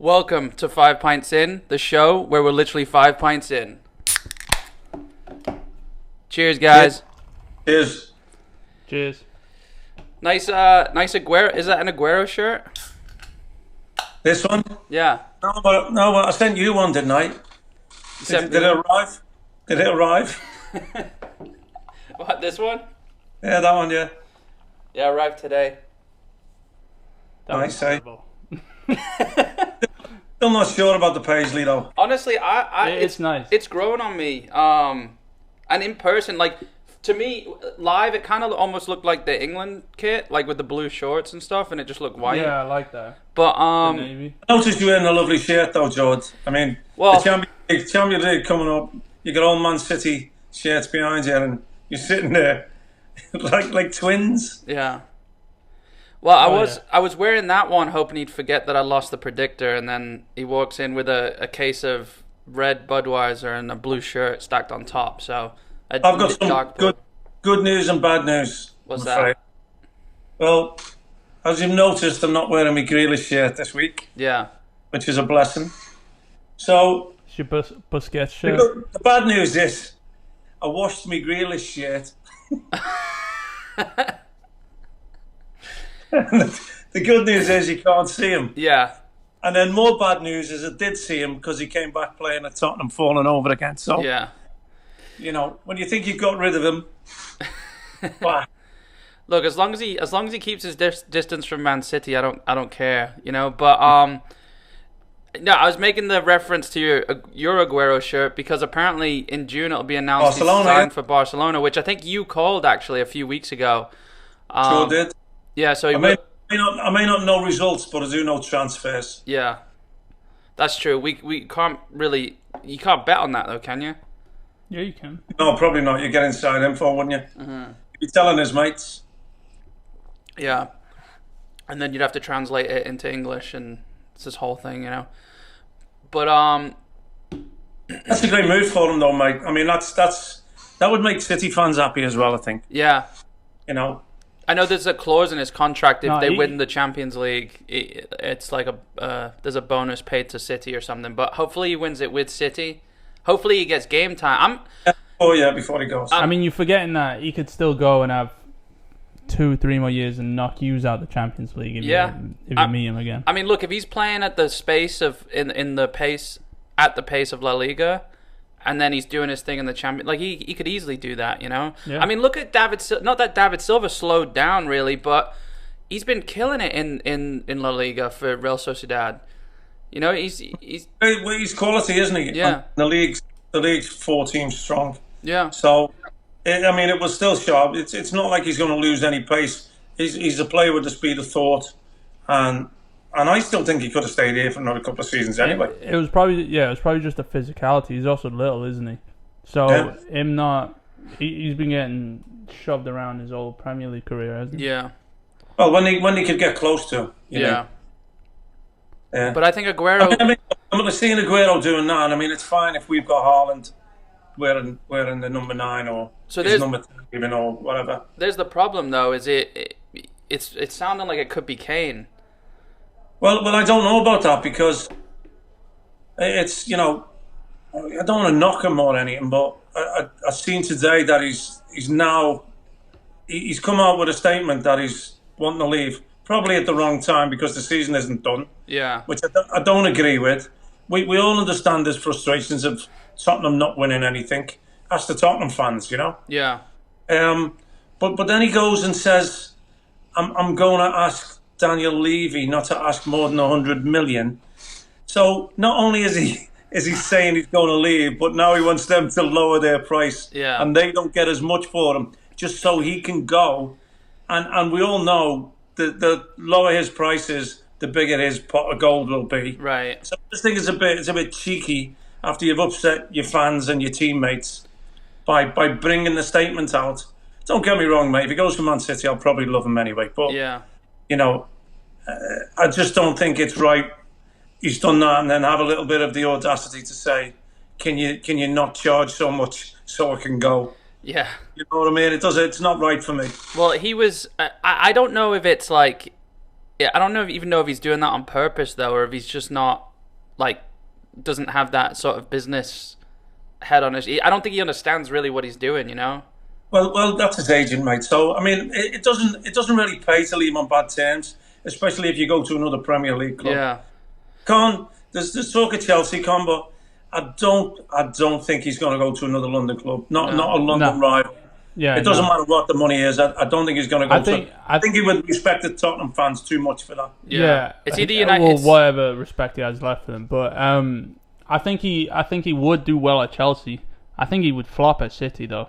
Welcome to 5 Pints In, the show where we're literally 5 pints in. Cheers, guys. Cheers. Cheers. Nice Aguero. Is that an Aguero shirt? This one? Yeah. No, I sent you one, didn't I? Did it arrive? Did it arrive? What, this one? Yeah, that one, yeah. Yeah, arrived today. Nice, eh? Still not sure about the Paisley, though. Honestly, it's nice. It's growing on me. And in person, like, to me, live, it kind of almost looked like the England kit, like with the blue shorts and stuff, and it just looked white. Yeah, I like that. But I noticed you wearing a lovely shirt, though, George. I mean, well, the Champions League coming up, you got all Man City shirts behind you, and you're sitting there like twins. Yeah. Well, I was wearing that one hoping he'd forget that I lost the predictor, and then he walks in with a case of red Budweiser and a blue shirt stacked on top. So I've got some good news and bad news. What's that? Well, as you've noticed, I'm not wearing my Grealish shirt this week. Yeah. Which is a blessing. So it's your Busquets shirt. The bad news is I washed my Grealish shirt. The good news is you can't see him. Yeah. And then more bad news is I did see him because he came back playing at Tottenham, falling over again. So, yeah. You know, when you think you've got rid of him, wow. Look, as long as he keeps his distance from Man City, I don't care, you know. But no, I was making the reference to your Aguero shirt because apparently in June it'll be announced he's signed for Barcelona, which I think you called actually a few weeks ago. Sure did. Yeah, so I may not know results, but I do know transfers. Yeah, that's true. We can't really. You can't bet on that though, can you? Yeah, you can. No, probably not. You get inside info, wouldn't you? Mm-hmm. You'd be telling his mates. Yeah, and then you'd have to translate it into English, and it's this whole thing, you know. But that's a great move for him, though, mate. I mean, that would make City fans happy as well, I think. Yeah, you know. I know there's a clause in his contract if they win the Champions League, it's like there's a bonus paid to City or something. But hopefully he wins it with City. Hopefully he gets game time. Before he goes. I mean, you're forgetting that he could still go and have 2-3 more years and knock you out the Champions League if you meet him again. I mean, look, if he's playing at the pace of La Liga, and then he's doing his thing in the Champions, like he could easily do that, you know. Yeah. I mean, look at not that David Silva slowed down really, but he's been killing it in La Liga for Real Sociedad. You know, he's quality, isn't he? Yeah. And the league's 4 teams strong. Yeah. So, I mean, it was still sharp. It's not like he's going to lose any pace. He's a player with the speed of thought, and I still think he could have stayed here for another couple of seasons anyway. It was probably just the physicality. He's also little, isn't he? So he's been getting shoved around his whole Premier League career, hasn't he? Yeah. Well, when he could get close to, you know. Yeah. But I think Aguero. I mean, seeing Aguero doing that, I mean, it's fine if we've got Haaland wearing the number 9 or his number 10 even or whatever. There's the problem though. Is it's sounding like it could be Kane. Well, I don't know about that because it's, you know, I don't want to knock him or anything, but I've seen today that he's come out with a statement that he's wanting to leave, probably at the wrong time because the season isn't done. Yeah. Which I don't agree with. We all understand there's frustrations of Tottenham not winning anything. That's the Tottenham fans, you know. Yeah. But then he goes and says, "I'm going to ask Daniel Levy not to ask more than 100 million." So not only is he saying he's going to leave, but now he wants them to lower their price, and they don't get as much for him, just so he can go. And we all know the lower his prices, the bigger his pot of gold will be. Right. So I just think it's a bit cheeky after you've upset your fans and your teammates by bringing the statement out. Don't get me wrong, mate. If he goes to Man City, I'll probably love him anyway. But you know, I just don't think it's right. He's done that and then have a little bit of the audacity to say, "Can you not charge so much so I can go?" Yeah. You know what I mean? It's not right for me. Well, he was. I don't know if it's like. Yeah, I don't even know if he's doing that on purpose though, or if he's just not like doesn't have that sort of business head on his. I don't think he understands really what he's doing. You know. Well, that's his agent, mate. So I mean, it doesn't really pay to leave on bad terms, especially if you go to another Premier League club. Yeah. Con, there's talk of Chelsea, Con, but I don't think he's going to go to another London club. Not a London rival. Yeah, it doesn't matter what the money is. I don't think he's going to go. I think he would respect the Tottenham fans too much for that. Yeah. It's either United. Well, whatever respect he has left for them, but I think he would do well at Chelsea. I think he would flop at City though.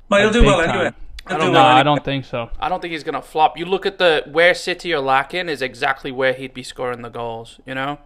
But he'll do well anyway. I don't think so. I don't think he's going to flop. You look at where City are lacking is exactly where he'd be scoring the goals. You know.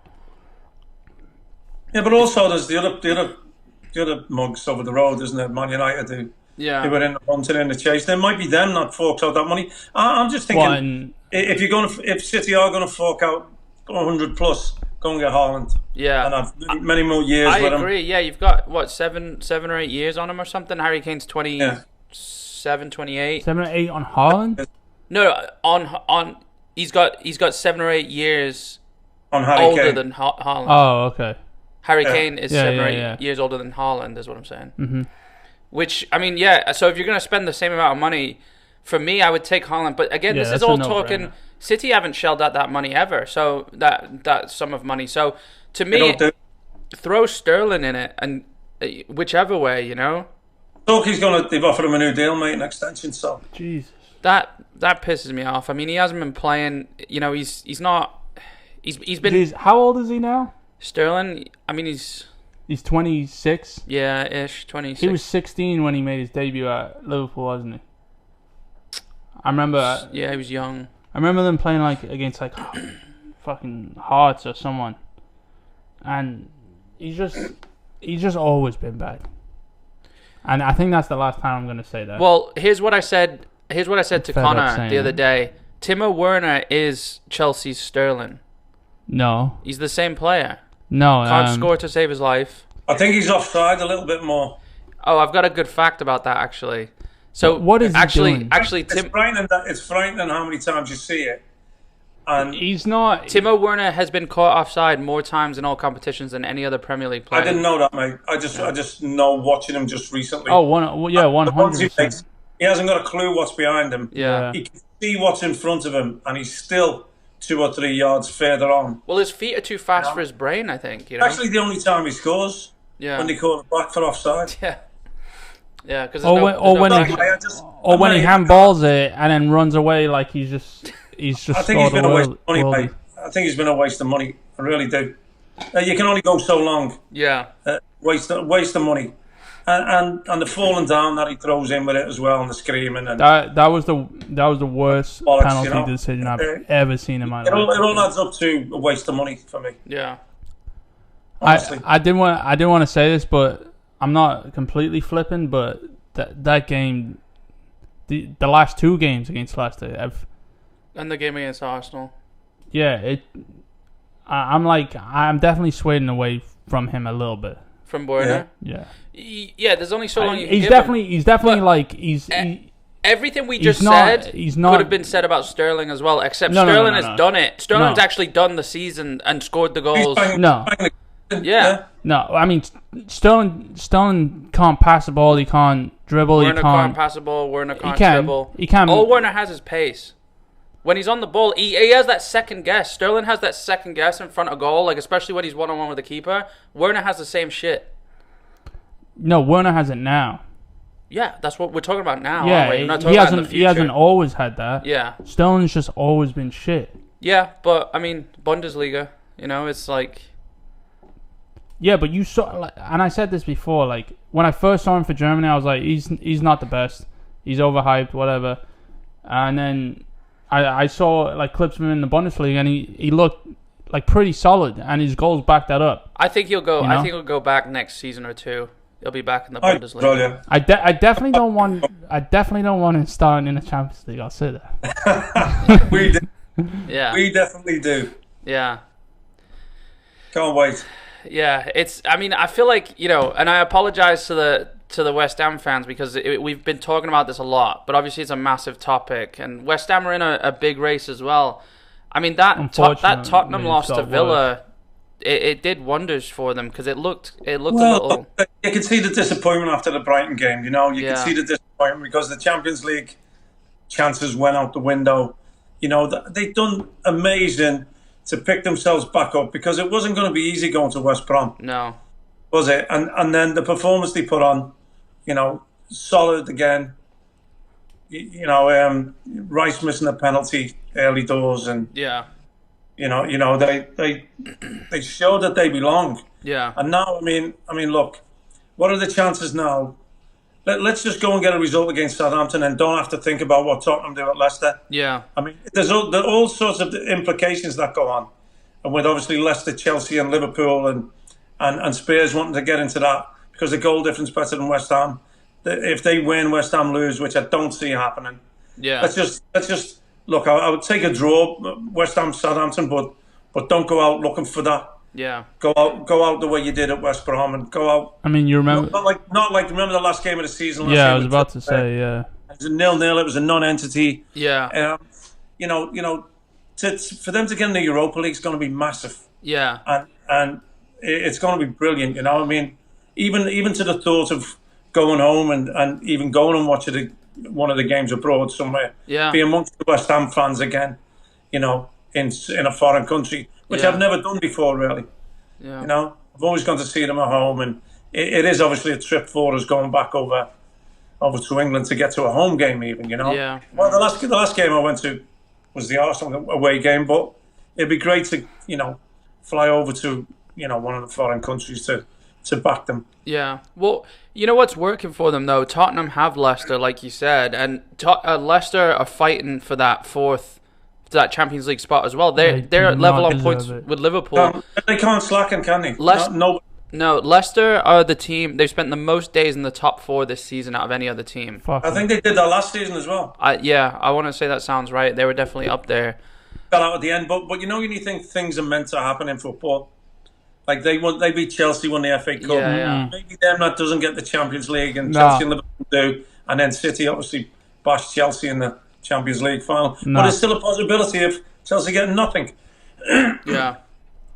Yeah, but also there's the other mugs over the road, isn't it? Man United. They were in the hunt and in the chase. There might be them not forked out that money. I'm just thinking if City are going to fork out 100 plus, go and get Haaland. Yeah, and have many more years. I agree. Yeah, you've got what 7 or 8 years on him or something. Harry Kane's 27, 28. 7 or 8 on Haaland? No, on he's got 7 or 8 years on Harry older Kane. than Haaland. Oh, okay. Harry Kane is 7 or 8 years older than Haaland, is what I'm saying. Mm-hmm. Which, I mean, so if you're going to spend the same amount of money, for me, I would take Haaland. But again, this is all talking. City haven't shelled out that money ever, so that sum of money. So to me, throw Sterling in it, and whichever way, you know. Look, they've offered him a new deal, mate, an extension. So Jesus, that pisses me off. I mean, he hasn't been playing. You know, he's not. He's been. Jeez, how old is he now? Sterling. I mean, he's 26. Yeah, ish, 26. He was 16 when he made his debut at Liverpool, wasn't he? I remember. Yeah, he was young. I remember them playing against fucking Hearts or someone, and he's just always been bad. And I think that's the last time I'm going to say that. Well, here's what I said to Connor the other day. Timo Werner is Chelsea's Sterling. No, he's the same player. No, can't score to save his life. I think he's offside a little bit more. Oh, I've got a good fact about that actually. So what is he doing? Actually, it's frightening how many times you see it. And he's not. Timo Werner has been caught offside more times in all competitions than any other Premier League player. I didn't know that, mate. I just know watching him just recently. Oh, 100%. He hasn't got a clue what's behind him. Yeah. He can see what's in front of him, and he's still 2 or 3 yards further on. Well, his feet are too fast for his brain, I think. You know? Actually, the only time he scores when they call it back for offside. Yeah. Yeah, because when he handballs it and then runs away like he's just. I think he's been a waste of money, mate. I think he's been a waste of money. I really do. You can only go so long. Yeah. Waste of money, and the falling down that he throws in with it as well, and the screaming and that was the worst penalty decision I've ever seen in my life. It all adds up to a waste of money for me. Yeah. Honestly. I didn't want to say this, but I'm not completely flipping. But that game, the last 2 games against Leicester, and the game against Arsenal. Yeah, I'm definitely swaying away from him a little bit. From Werner? Yeah. Yeah, there's only so long you can he's give definitely him. Everything we just said could have been said about Sterling as well, except Sterling has done it. Sterling's actually done the season and scored the goals. Yeah. No, I mean, Sterling can't pass the ball, he can't dribble, Werner can't pass the ball, Werner can't dribble. He can. All Werner has is pace. When he's on the ball, he has that second guess. Sterling has that second guess in front of goal, like especially when he's one-on-one with the keeper. Werner has the same shit. No, Werner has it now. Yeah, that's what we're talking about now. Yeah, we're not talking about in the future. He hasn't always had that. Yeah. Sterling's just always been shit. Yeah, but I mean, Bundesliga, it's like... Yeah, but you saw, and I said this before, like, when I first saw him for Germany, I was like, he's not the best. He's overhyped, whatever. And then I saw, like, clips of him in the Bundesliga, and he looked, like, pretty solid, and his goals back that up. I think he'll go. I think he'll go back next season or 2. He'll be back in the Bundesliga. I definitely don't want. I definitely don't want him starting in the Champions League. I'll say that. We do. Yeah. We definitely do. Yeah. Can't wait. Yeah, I mean, I feel like and I apologize to the West Ham fans because we've been talking about this a lot, but obviously it's a massive topic, and West Ham are in a big race as well. I mean that Tottenham loss to Villa it did wonders for them because it looked a Well, little. you can see the disappointment after the Brighton game. You know, you can Yeah. see the disappointment because the Champions League chances went out the window. You know, they've done amazing to pick themselves back up because it wasn't going to be easy going to West Brom, No. was it? And then the performance they put on, you know, solid again. You know, Rice missing a penalty early doors, and Yeah. you know they showed that they belong. Yeah. And now, I mean, look, what are the chances now? Let's just go and get a result against Southampton and don't have to think about what Tottenham do at Leicester. Yeah. I mean, there are all sorts of implications that go on, and with obviously Leicester, Chelsea, and Liverpool, and Spurs wanting to get into that because the goal difference better than West Ham. If they win, West Ham lose, which I don't see happening. Yeah. Let's just look. I would take a draw, West Ham, Southampton, but don't go out looking for that. Yeah. Go out the way you did at West Brom, and go out. I mean, you remember? Not like remember the last game of the season. Yeah, I was about to say, yeah. It was a 0-0. It was a non-entity. Yeah. You know, for them to get in the Europa League is going to be massive. Yeah. And it's going to be brilliant. You know, I mean, even to the thought of going home and even going and watching one of the games abroad somewhere. Yeah. Be amongst the West Ham fans again. You know, in a foreign country, which I've never done before, really. Yeah. You know, I've always gone to see them at home, and it is obviously a trip for us going back over to England to get to a home game, even. You know. Yeah. Well, the last game I went to was the Arsenal away game, but it'd be great to fly over to one of the foreign countries to back them. Yeah. Well, you know what's working for them though? Tottenham have Leicester, like you said, and Leicester are fighting for that that Champions League spot as well. They're level on points with Liverpool. They can't slacken, can they? No, Leicester are the team. They've spent the most days in the top 4 this season out of any other team. I think they did that last season as well. I want to say that sounds right. They were definitely up there. Fell out at the end, but you know when you think things are meant to happen in football, like they beat Chelsea, won the FA Cup. Yeah. Maybe them that doesn't get the Champions League, and Chelsea and Liverpool do, and then City obviously bashed Chelsea in the Champions League final. But there's still a possibility of Chelsea getting nothing. Yeah.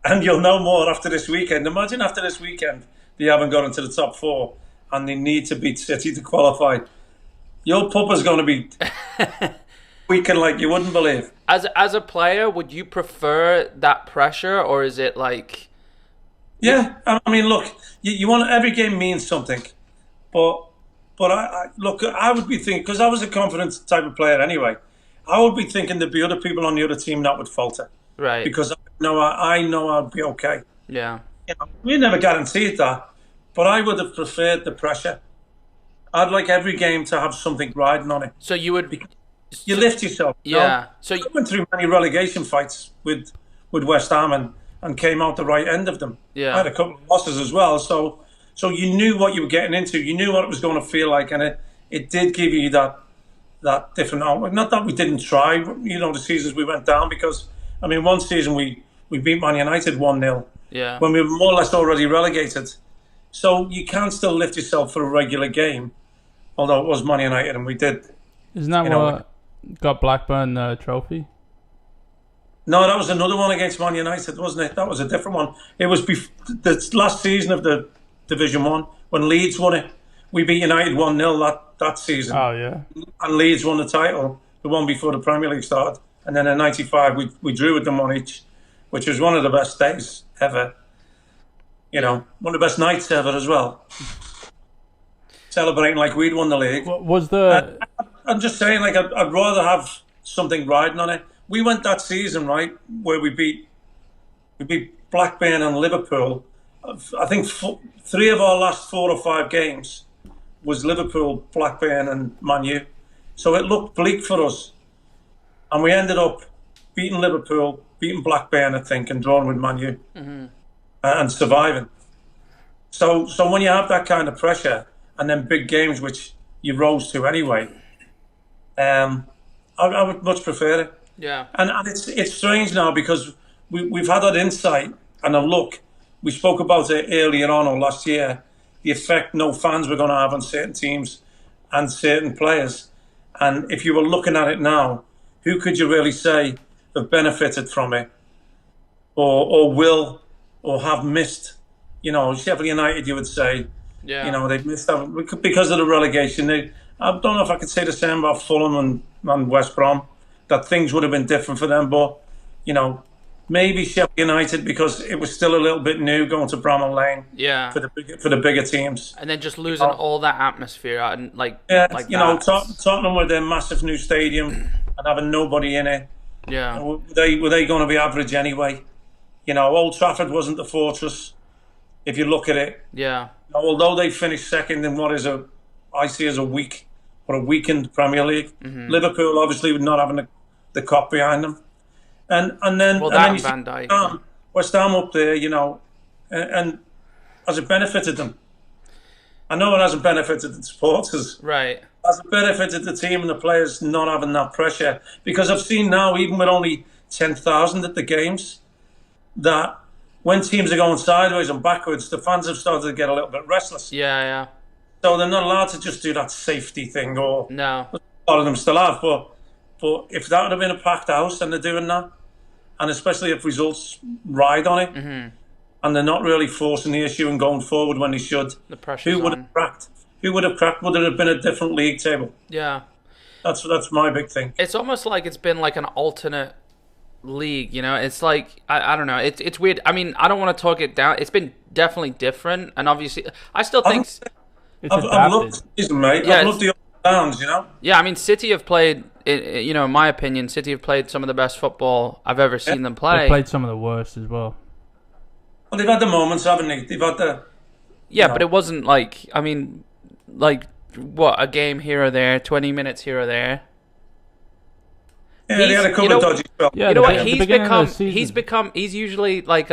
And you'll know more after this weekend. Imagine after this weekend they haven't got into the top 4 and they need to beat City to qualify. Your puppa's going to be weekend like you wouldn't believe. As a player, would you prefer that pressure, or is it like? Yeah, I mean, look, you want every game means something, but I look, I would be thinking, because I was a confident type of player anyway. I would be thinking there'd be other people on the other team that would falter, Right. because I know I'd be okay. Yeah. We never guaranteed that, but I would have preferred the pressure. I'd like every game to have something riding on it. So you would. You lift yourself. Yeah. So you went through many relegation fights with West Ham and came out the right end of them. Yeah. I had a couple of losses as well, so you knew what you were getting into. You knew what it was going to feel like, and it did give you that different outlook. Not that we didn't try, the seasons we went down, because I mean, one season we beat Man United 1-0. Yeah. When we were more or less already relegated. So you can still lift yourself for a regular game, although it was Man United and we did. Isn't that what got Blackburn the trophy? No, that was another one against Man United, wasn't it? That was a different one. It was the last season of the Division 1 when Leeds won it. We beat United 1-0 that season. Oh, yeah. And Leeds won the title, the one before the Premier League started. And then in '95, we drew with them on each, which was one of the best days ever. One of the best nights ever as well. Celebrating like we'd won the league. What was the... I'm just saying, like, I'd rather have something riding on it. We went that season, right, where we beat Blackburn and Liverpool. I think 3 of our last 4 or 5 games was Liverpool, Blackburn and Man U. So it looked bleak for us. And we ended up beating Liverpool, beating Blackburn, I think, and drawing with Man U. Mm-hmm. And surviving. So when you have that kind of pressure and then big games, which you rose to anyway, I would much prefer it. Yeah. And it's strange now because we've had that insight and a look. We spoke about it earlier on or last year, the effect no fans were going to have on certain teams and certain players. And if you were looking at it now, who could you really say have benefited from it or will or have missed. Sheffield United, you would say, they've missed out because of the relegation. I don't know if I could say the same about Fulham and West Brom, that things would have been different for them. But, maybe Sheffield United, because it was still a little bit new going to Bramall Lane for the bigger teams. And then just losing all that atmosphere. And Tottenham with their massive new stadium and having nobody in it. Yeah. Were they going to be average anyway? Old Trafford wasn't the fortress, if you look at it. Yeah. Although they finished second in what I see as a weakened Premier League. Mm-hmm. Liverpool obviously with not having the cop behind them. And then you Van Dijk. West Ham up there, and has it benefited them? I know it hasn't benefited the supporters. Right. Has it benefited the team and the players not having that pressure? Because I've seen now, even with only 10,000 at the games, that when teams are going sideways and backwards, the fans have started to get a little bit restless. Yeah. So they're not allowed to just do that safety thing, or no. A lot of them still have. But if that would have been a packed house and they're doing that, and especially if results ride on it, mm-hmm. and they're not really forcing the issue and going forward when they should, the pressure's who would have cracked? Who would have cracked? Would it have been a different league table? Yeah. That's my big thing. It's almost like it's been like an alternate league, It's like, I don't know. It's weird. I mean, I don't want to talk it down. It's been definitely different, and obviously, I still think I've loved the season, mate. I've loved the ups and downs, Yeah, I mean, City have played, in my opinion, City have played some of the best football I've ever seen them play. They've played some of the worst as well. Well, they've had the moments, haven't they? They've had the... Yeah, but it wasn't like, I mean, like, what, a game here or there, 20 minutes here or there. Yeah, they had a couple of dodgy spells. Yeah, you know what? He's usually like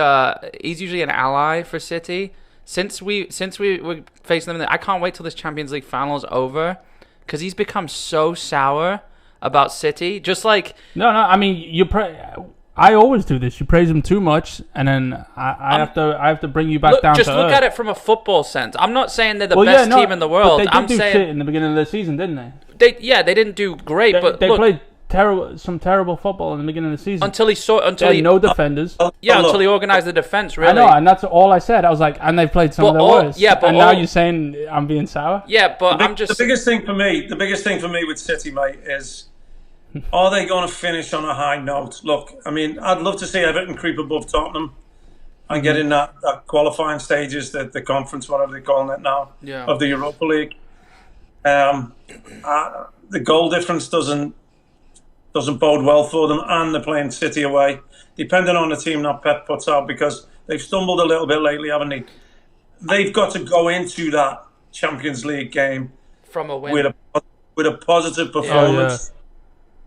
he's usually an ally for City. Since we were facing them, I can't wait till this Champions League final is over, because he's become so sour about City. Just like I mean, I always do this. You praise them too much, and then I have to bring you back down. Just to look earth. at it from a football sense. I'm not saying they're the best team in the world. But they I'm did do saying shit in the beginning of the season, didn't they? They didn't do great, but they played terrible football in the beginning of the season. Until he no defenders. Until he organised the defence. Really, I know, and that's all I said. I was like, and they've played some of the worst. Yeah, but now you're saying I'm being sour. Yeah, but the biggest thing for me with City, mate, is are they going to finish on a high note? Look, I mean, I'd love to see Everton creep above Tottenham and get in that qualifying stages, the conference, whatever they're calling it now, of the Europa League. The goal difference doesn't bode well for them, and they're playing City away, depending on the team that Pep puts out, because they've stumbled a little bit lately, haven't they? They've got to go into that Champions League game from a win with a positive performance.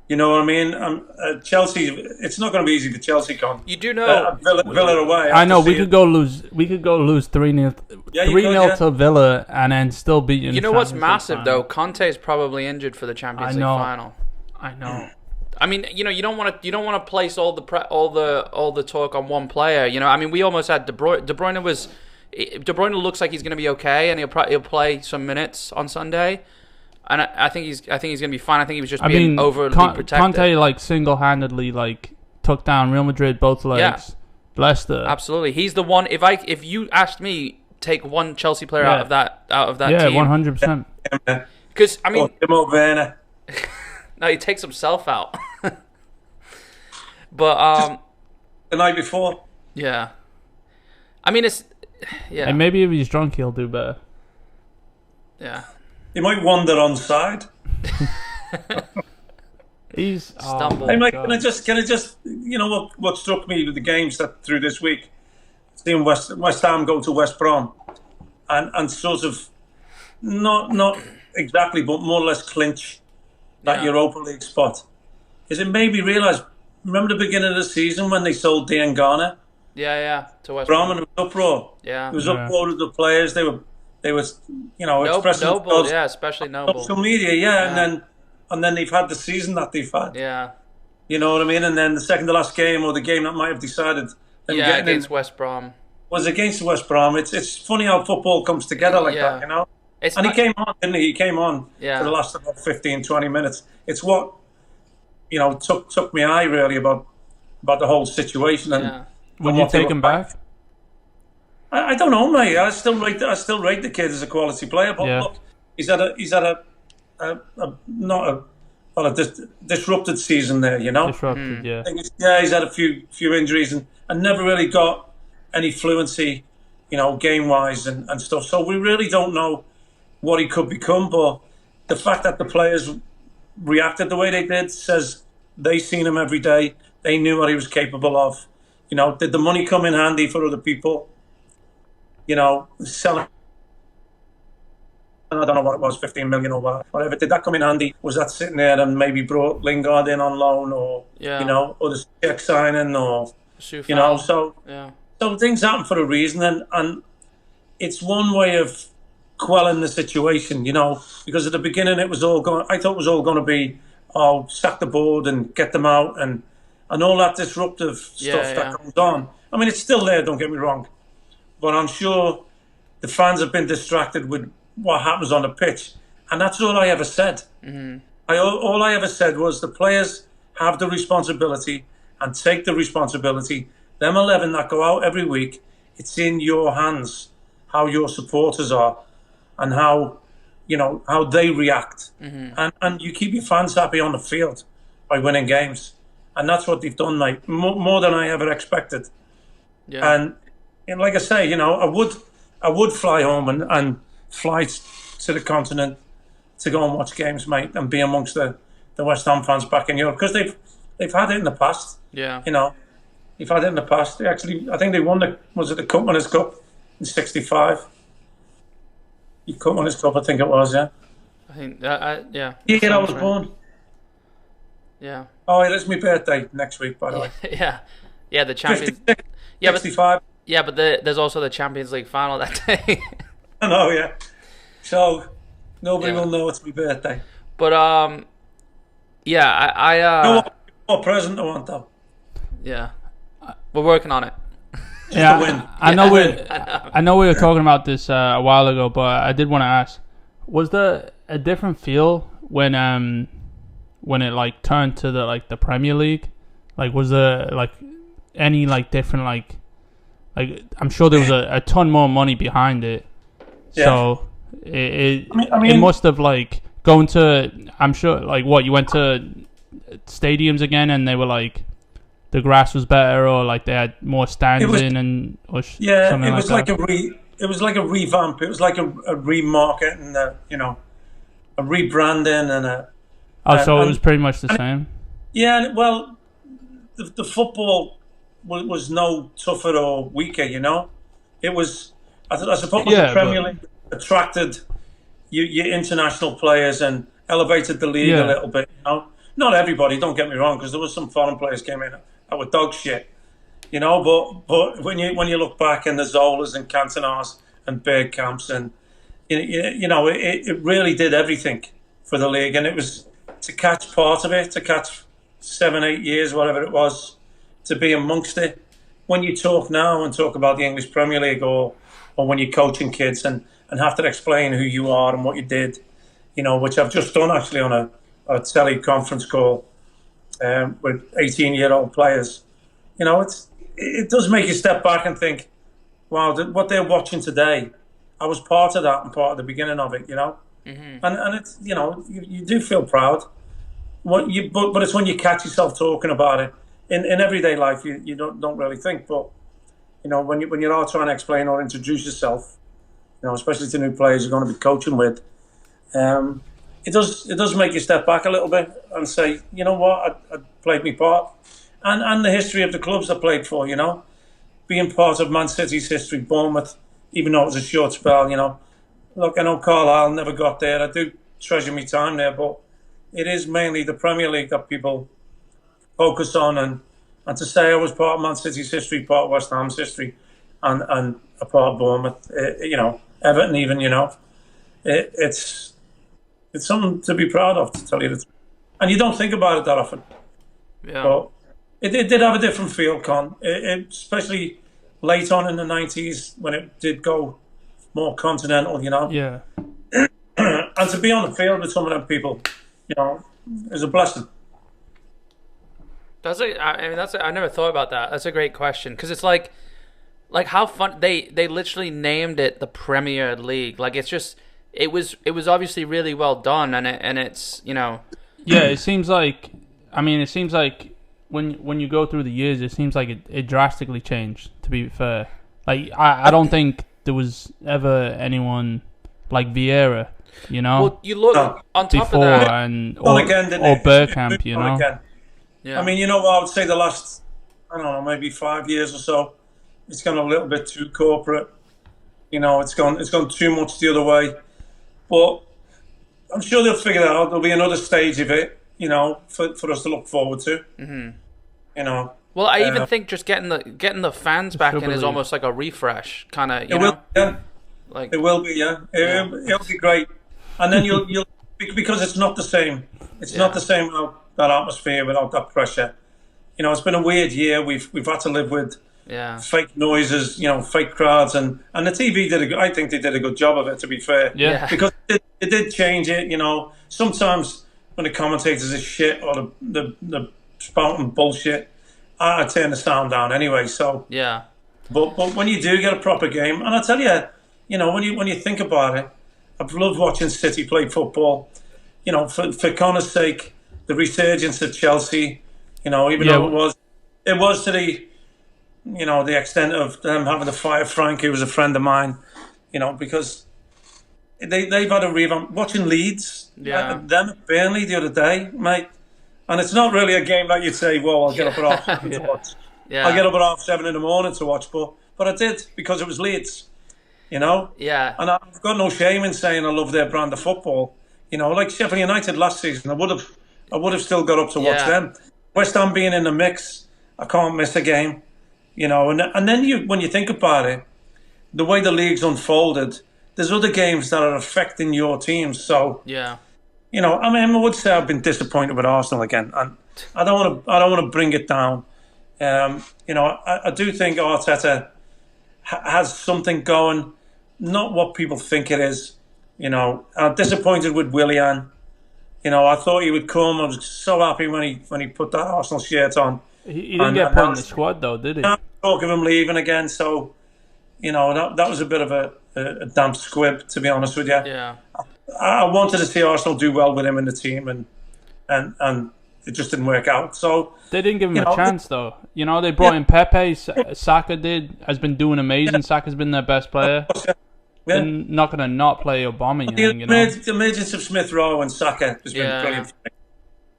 You know what I mean? Chelsea, it's not going to be easy for Chelsea. You do know Villa away. I know we could go lose 3-0 to Villa and then still beat you. You know what's massive though? Kante is probably injured for the Champions League final. I know. I mean, you don't want to place all the talk on one player. I mean, we almost had De Bruyne. De Bruyne looks like he's going to be okay, and he'll play some minutes on Sunday. And I think he's going to be fine. I think he was just being overly protected. Kante single-handedly took down Real Madrid both legs. Yeah. Leicester. Absolutely, he's the one. If you asked me, take one Chelsea player out of that team. 100%. Because I mean, Timo Werner. No, he takes himself out. But just the night before. Yeah. I mean, it's And maybe if he's drunk, he'll do better. Yeah. He might wander on side. He's stumbled. Hey, mate, can I just what struck me with the games that through this week, seeing West Ham go to West Brom, and sort of not exactly, but more or less clinch that Europa League spot. Is it made me realise? Remember the beginning of the season when they sold Diangana? Yeah, to West Brom, and it was uproar. Yeah, it was uproar of the players. They were expressing Noble, especially Noble. Social media, and then they've had the season that they've had. Yeah. You know what I mean? And then the second to last game, or the game that might have decided them getting against West Brom. Was against West Brom. It's funny how football comes together like that, you know? He came on, didn't he? He came on for the last about 15, 20 minutes. It's what, took my eye really about the whole situation. And would you take him back? I don't know, mate. I still rate the kid as a quality player, but Yeah. look, he's had a disrupted season there, you know. Disrupted, yeah. Yeah, he's had a few injuries and never really got any fluency, you know, game wise and stuff. So we really don't know what he could become. But the fact that the players reacted the way they did says they seen him every day. They knew what he was capable of. You know, did the money come in handy for other people? You know, selling. I don't know what it was, 15 million or whatever. Did that come in handy? Was that sitting there and maybe brought Lingard in on loan, or you know, or the check signing, or you know? So things happen for a reason, and it's one way of quelling the situation, you know. Because at the beginning, I thought it was all going to be, sack the board and get them out, and all that disruptive stuff that goes on. I mean, it's still there. Don't get me wrong, but I'm sure the fans have been distracted with what happens on the pitch, and that's all I ever said. All I ever said was the players have the responsibility and take the responsibility. Them 11 that go out every week, it's in your hands how your supporters are and how they react, and you keep your fans happy on the field by winning games, and that's what they've done, mate, more than I ever expected. And like I say, you know, I would fly home and fly to the continent to go and watch games, mate, and be amongst the West Ham fans back in Europe, because they've had it in the past. You know, they've had it in the past. They actually, I think they won the Cup Winners' Cup in '65. The Cup Winners' Cup, I think it was. Yeah. I think that. Yeah. The year I was born. Yeah. Oh, it is my birthday next week, by the way. Yeah. The Champions. 65. But there's also the Champions League final that day. I know, yeah. So nobody will know it's my birthday. But I know what present I want, though. Yeah, we're working on it. Yeah, I know we were talking about this a while ago, but I did want to ask: was there a different feel when it like turned to the Premier League? Like, was there like any like different like I'm sure there was a ton more money behind it. Yeah. So it must have like going to, I'm sure, like what, you went to stadiums again and they were like the grass was better, or like they had more stands something it was like like that. it was like a revamp. It was like a remarket and a rebranding and so it was pretty much the same. Yeah, well, the football was no tougher or weaker, you know. It was, I suppose, the Premier League attracted your international players and elevated the league a little bit, you know. Not everybody, don't get me wrong, because there was some foreign players came in that were dog shit, you know. But when you look back, and the Zolas and Cantonas and Bergkamps, and you know, it really did everything for the league, and it was to catch part of it, to catch 7-8 years, whatever it was, to be amongst it. When you talk now and talk about the English Premier League, or when you're coaching kids and have to explain who you are and what you did, you know, which I've just done actually on a teleconference call with 18-year-old players, you know, it does make you step back and think, wow, what they're watching today, I was part of that and part of the beginning of it, you know. And it's, you know, you do feel proud. But it's when you catch yourself talking about it in everyday life, you don't really think. But you know, when you are trying to explain or introduce yourself, you know, especially to new players you're going to be coaching with, it does make you step back a little bit and say, you know what, I played my part, and the history of the clubs I played for, you know, being part of Man City's history, Bournemouth, even though it was a short spell, you know. Look, I know Carlisle never got there. I do treasure my time there, but it is mainly the Premier League that people focus on, and to say I was part of Man City's history, part of West Ham's history, and a part of Bournemouth, you know, Everton even, you know, it's something to be proud of, to tell you the truth. And you don't think about it that often. Yeah. But it did have a different feel, Con. Especially late on in the 90s when it did go more continental, you know. Yeah. And to be on the field with some of them people, you know, is a blessing. I never thought about that. That's a great question, because it's like, Like how fun they literally named it the Premier League. Like it's just it was obviously really well done, and it's Yeah, it seems like when you go through the years, it seems like it drastically changed. To be fair, like I don't think there was ever anyone like Vieira, you know. Well, you look on top before of that, and Well, or again, didn't it? Bergkamp, you know. Again. yeah. I mean, you know what I would say the last, I don't know, maybe 5 years or so, it's gone a little bit too corporate. You know, it's gone too much the other way. But I'm sure they'll figure that out. There'll be another stage of it, you know, for us to look forward to. Mm-hmm. You know. Well, I even think just getting the fans back in is almost like a refresh, kind of. You know? Will, yeah. Like it will be, yeah. It'll be great, and then you'll because it's not the same. It's not the same without that atmosphere, without that pressure. You know, it's been a weird year. We've had to live with fake noises, you know, fake crowds, and the TV I think they did a good job of it. To be fair, because it did change it. You know, sometimes when the commentators are shit or the spouting bullshit, I turn the sound down anyway. So yeah. But when you do get a proper game, and I tell you, you know, when you think about it, I've loved watching City play football. You know, for Connor's sake, the resurgence of Chelsea. You know, even though it was to the, you know, the extent of them having to fire Frank, who was a friend of mine. You know, because they've had a revamp. Watching Leeds, them at Burnley the other day, mate, and it's not really a game that you'd say, well, I'll get up at half 7 to watch. Yeah. I'll get up at 7:30 in the morning to watch, but I did because it was Leeds. You know? Yeah. And I've got no shame in saying I love their brand of football. You know, like Sheffield United last season, I would have still got up to watch them. West Ham being in the mix, I can't miss a game. You know, and then when you think about it, the way the league's unfolded, there's other games that are affecting your teams. So you know, I mean, I would say I've been disappointed with Arsenal again, and I don't want to bring it down. You know, I do think Arteta has something going, not what people think it is. You know, I'm disappointed with Willian. You know, I thought he would come. I was so happy when he put that Arsenal shirt on. He didn't get put in the squad though, did he? Talk of him leaving again, so you know that was a bit of a damp squib, to be honest with you. Yeah. I wanted to see Arsenal do well with him in the team, and it just didn't work out. So they didn't give him a chance, though. You know, they brought in Pepe. Saka has been doing amazing. Saka's been their best player. They're not going to not play Obama. You know? The emergence of Smith Rowe and Saka has been brilliant.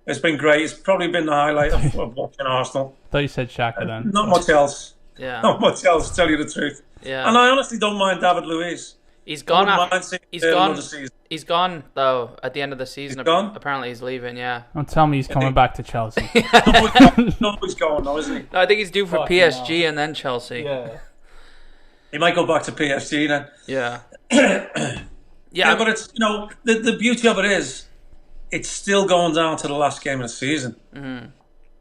It's been great. It's probably been the highlight of watching Arsenal. I thought you said Xhaka then. Not much else. Yeah. Not much else, to tell you the truth. Yeah. And I honestly don't mind David Luiz. He's gone. Season. He's gone though. At the end of the season, apparently he's leaving. Yeah. Don't tell me he's coming back to Chelsea. Nobody's going though, isn't he? No, I think he's due for PSG and then Chelsea. Yeah. He might go back to PSG then. Yeah. Yeah, but it's, you know, the beauty of it is, it's still going down to the last game of the season,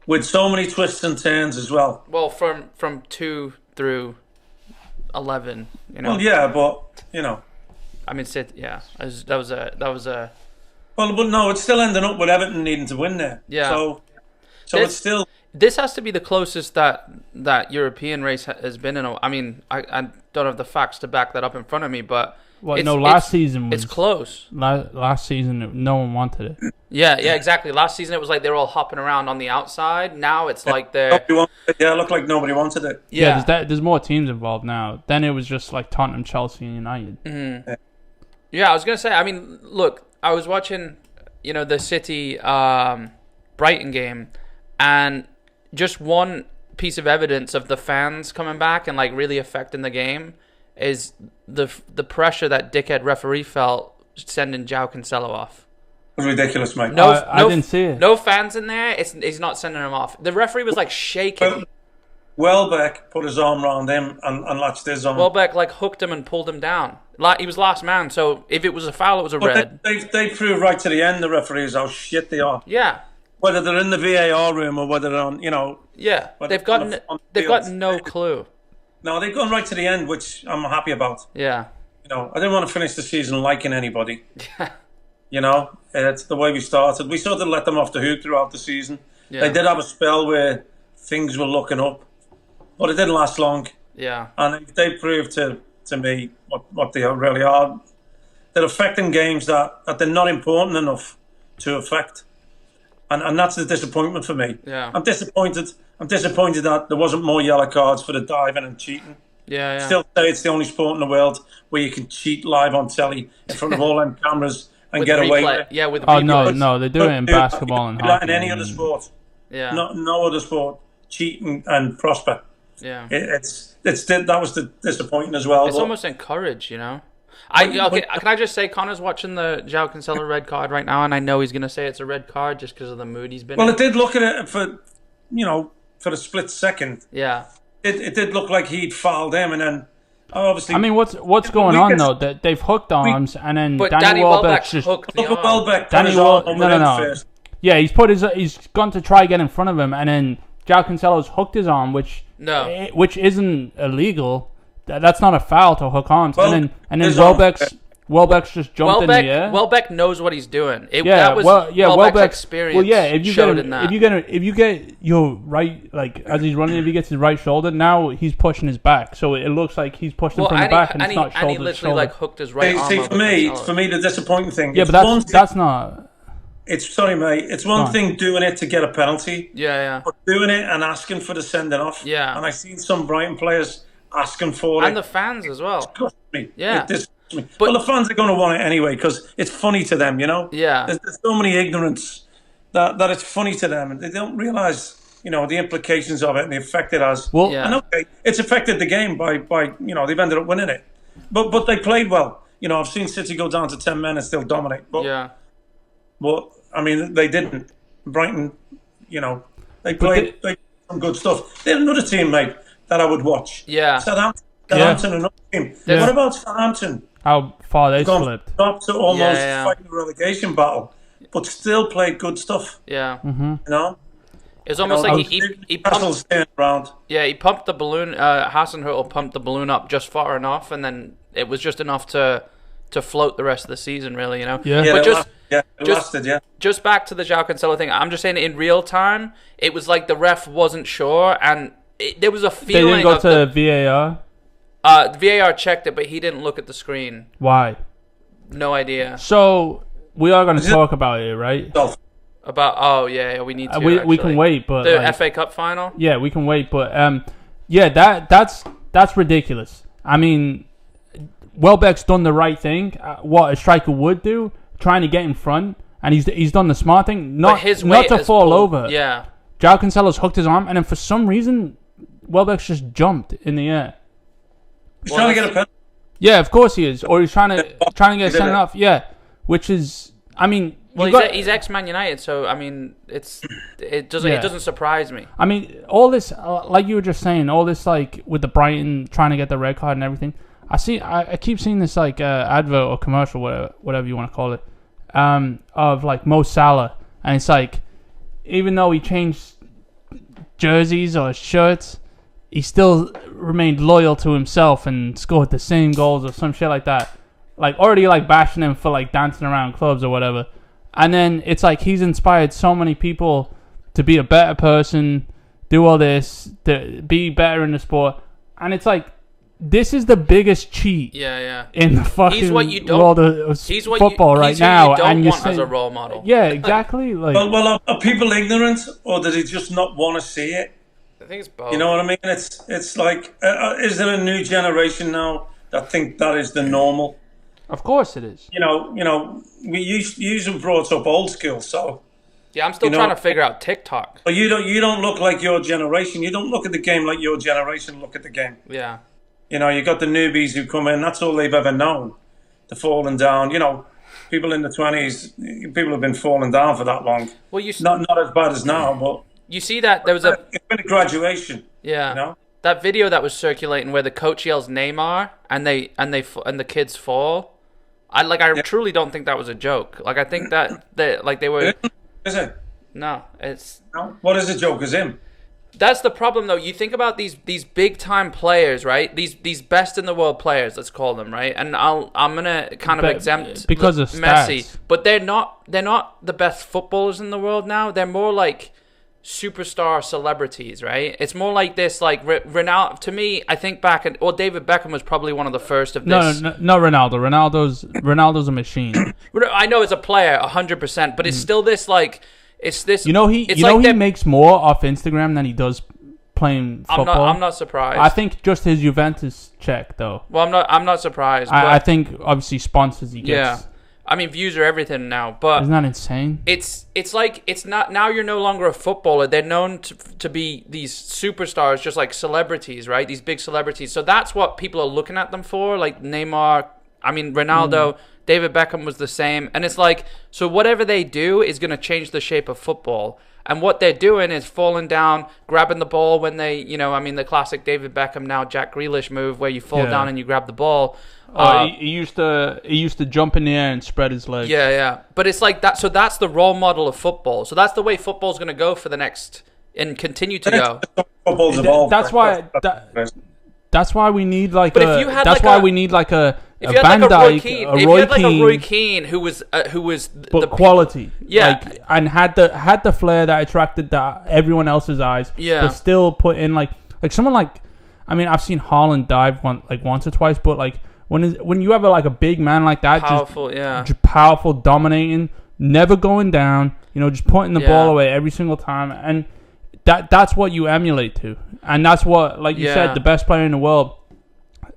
with so many twists and turns as well. Well, from 2 through 11, you know. Well, yeah, but you know, I mean, that was a. Well, but no, it's still ending up with Everton needing to win there. Yeah. So it's still. This has to be the closest that European race has been in. I mean, I don't have the facts to back that up in front of me, but. Well, last season it's close. Last season, no one wanted it. Yeah, exactly. Last season, it was like they were all hopping around on the outside. Now it's like they're... it looked like nobody wanted it. Yeah, there's more teams involved now. Then it was just like Tottenham, Chelsea, and United. Mm-hmm. Yeah, I was going to say, I mean, look, I was watching, you know, the City Brighton game, and just one piece of evidence of the fans coming back and like really affecting the game is the pressure that dickhead referee felt sending João Cancelo off. It was ridiculous, mate. I didn't see it. No fans in there. He's not sending him off. The referee was like shaking. Welbeck put his arm around him and latched his arm. Welbeck like hooked him and pulled him down. Like he was last man. So if it was a foul, it was a red. They proved right to the end, the referees, how shit they are. Yeah. Whether they're in the VAR room or whether they're on, you know. Yeah. They've got no clue. No, they've gone right to the end, which I'm happy about. Yeah. You know, I didn't want to finish the season liking anybody. You know, it's the way we started. We sort of let them off the hook throughout the season. Yeah. They did have a spell where things were looking up, but it didn't last long. Yeah. And they prove to me what they really are. They're affecting games that they're not important enough to affect. And that's the disappointment for me. Yeah. I'm disappointed that there wasn't more yellow cards for the diving and cheating. Yeah. Still say it's the only sport in the world where you can cheat live on telly in front of all them cameras and With get away replay. with it. Yeah, with Oh replays. no, they do it in basketball and hockey. In any other sport. Yeah. No other sport cheating and prosper. Yeah. That was the disappointing as well. It's almost encouraged, you know. Can I just say Connor's watching the João Cancelo red card right now, and I know he's going to say it's a red card just because of the mood he's been in. It did look at it for a split second. Yeah. It did look like he'd fouled him, and then obviously. I mean, what's going on though? That they've hooked arms, and then Danny Welbeck just hooked the look at arm. Welbeck. No. Yeah, he's gone to try get in front of him, and then João Cancelo's hooked his arm, which isn't illegal. That's not a foul to hook arms. Well, and then Welbeck's just jumped in the air. Welbeck knows what he's doing. Welbeck's experience. Well, yeah, if you showed get in that. if you get your right, like as he's running, if he gets his right shoulder, now he's pushing his back, so it looks like he's pushing from the back, and it's not shoulder. And he literally like hooked his right arm. See, for me, the disappointing thing. Yeah, but that's not. Sorry, mate. It's one thing doing it to get a penalty. Yeah. But doing it and asking for the sending off. Yeah. And I've seen some Brighton players asking for it. And the fans as well. It disgusts me. Yeah. It disgusts me. But the fans are going to want it anyway because it's funny to them, you know? Yeah. There's so many ignorance that it's funny to them and they don't realise, the implications of it and the effect it has. Well, And it's affected the game by they've ended up winning it. But they played well. I've seen City go down to 10 men and still dominate. But I mean, they didn't. Brighton, they played some good stuff. They're another team, mate, that I would watch. Yeah. Southampton, another team. Yeah. What about Southampton? How far they slipped. Up to almost fighting a relegation battle, but still played good stuff. Yeah. Mm-hmm. It's almost like he pumped. Around. Yeah, he pumped the balloon. Hasenhüttl pumped the balloon up just far enough, and then it was just enough to float the rest of the season, really. Yeah. But it lasted. Just back to the João Cancelo thing. I'm just saying, in real time, it was like the ref wasn't sure, and there was a feeling. They didn't go to VAR. VAR checked it, but he didn't look at the screen. Why? No idea. So we are going to talk about it, right? About we need to. We can wait, but the FA Cup final. Yeah, we can wait, but that's ridiculous. I mean, Welbeck's done the right thing. What a striker would do, trying to get in front, and he's done the smart thing, not to fall over. Yeah. João Cancelo's hooked his arm, and then for some reason, Welbeck's just jumped in the air. He's trying to get a penalty. Yeah, of course he is, or he's trying to get sent off. Yeah, which is, I mean. Well, he's ex-Man United, so I mean, it doesn't surprise me. I mean, all this, like you were just saying, all this like with the Brighton trying to get the red card and everything. I keep seeing this like advert or commercial, whatever you want to call it, of like Mo Salah, and it's like, even though he changed jerseys or shirts, he still remained loyal to himself and scored the same goals or some shit like that. Like already like bashing him for like dancing around clubs or whatever. And then it's like he's inspired so many people to be a better person, do all this, to be better in the sport. And it's like, this is the biggest cheat in the fucking world of football right now. And you want as a role model. Yeah, exactly. Like, well, are people ignorant, or do they just not want to see it? I think it's both. You know what I mean? It's like, is there a new generation now that think that is the normal? Of course it is. We usually brought up old school, so. Yeah, I'm still trying to figure out TikTok. But you don't look like your generation. You don't look at the game like your generation look at the game. Yeah. You got the newbies who come in. That's all they've ever known. The falling down. People in the 20s. People have been falling down for that long. Well, not as bad as now, but you see that there was it's been a graduation. Yeah. That video that was circulating where the coach yells Neymar and the kids fall. I truly don't think that was a joke. Like I think that they were. Is it? No, it's. No. What is a joke? Is him? That's the problem, though. You think about these big time players, right? These best in the world players, let's call them, right? And I'm gonna kind of exempt because of Messi, stats. but they're not the best footballers in the world now. They're more like superstar celebrities, right? It's more like this, like Ronaldo. To me, I think back, and David Beckham was probably one of the first of this. No, Ronaldo. Ronaldo's a machine. I know as a player, 100%, but it's still this like, it's this. He makes more off Instagram than he does playing football. I'm not surprised. I think just his Juventus check though. Well, I'm not surprised. I think obviously sponsors he gets. Yeah. I mean, views are everything now, but isn't that insane? It's like it's not now. You're no longer a footballer. They're known to be these superstars, just like celebrities, right? These big celebrities. So that's what people are looking at them for, like Neymar. I mean, Ronaldo, David Beckham was the same, and it's like so. Whatever they do is going to change the shape of football. And what they're doing is falling down, grabbing the ball when they, the classic David Beckham, now Jack Grealish move where you fall down and you grab the ball. He used to jump in the air and spread his legs. Yeah. But it's like that. So that's the role model of football. So that's the way football's going to go for the next and continue to go. Football's evolved. That's why we need like. But if you had we need like a Van Dijk, a Roy Keane, who was the quality, yeah, and had the flair that attracted everyone else's eyes, yeah, but still put in like someone like, I mean, I've seen Haaland dive once or twice, but like when you have a big man like that, powerful, just powerful, dominating, never going down, just putting the ball away every single time, and that's what you emulate to, and that's what, like you said, the best player in the world.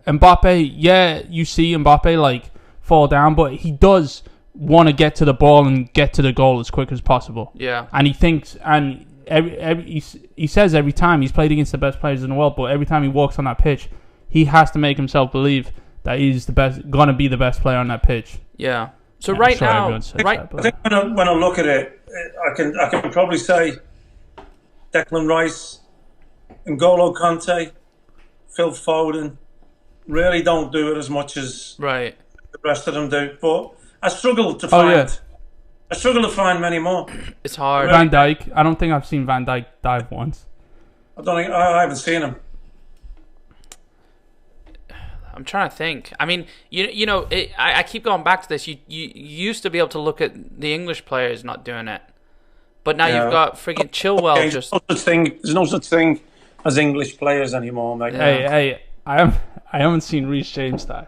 Mbappe, you see Mbappe fall down, but he does want to get to the ball and get to the goal as quick as possible. Yeah, and he thinks, and he says every time he's played against the best players in the world, but every time he walks on that pitch, he has to make himself believe that he's gonna be the best player on that pitch. Yeah. So right now, I think when I look at it, I can probably say Declan Rice, N'Golo Kante, Phil Foden really don't do it as much as the rest of them do. But I struggle to find. I struggle to find many more. It's hard. Van Dijk. I don't think I've seen Van Dijk dive once. I haven't seen him. I'm trying to think. I mean, I keep going back to this. You used to be able to look at the English players not doing it, but now you've got friggin' Chilwell. There's no such thing as English players anymore, mate. Hey, I haven't seen Reece James dive.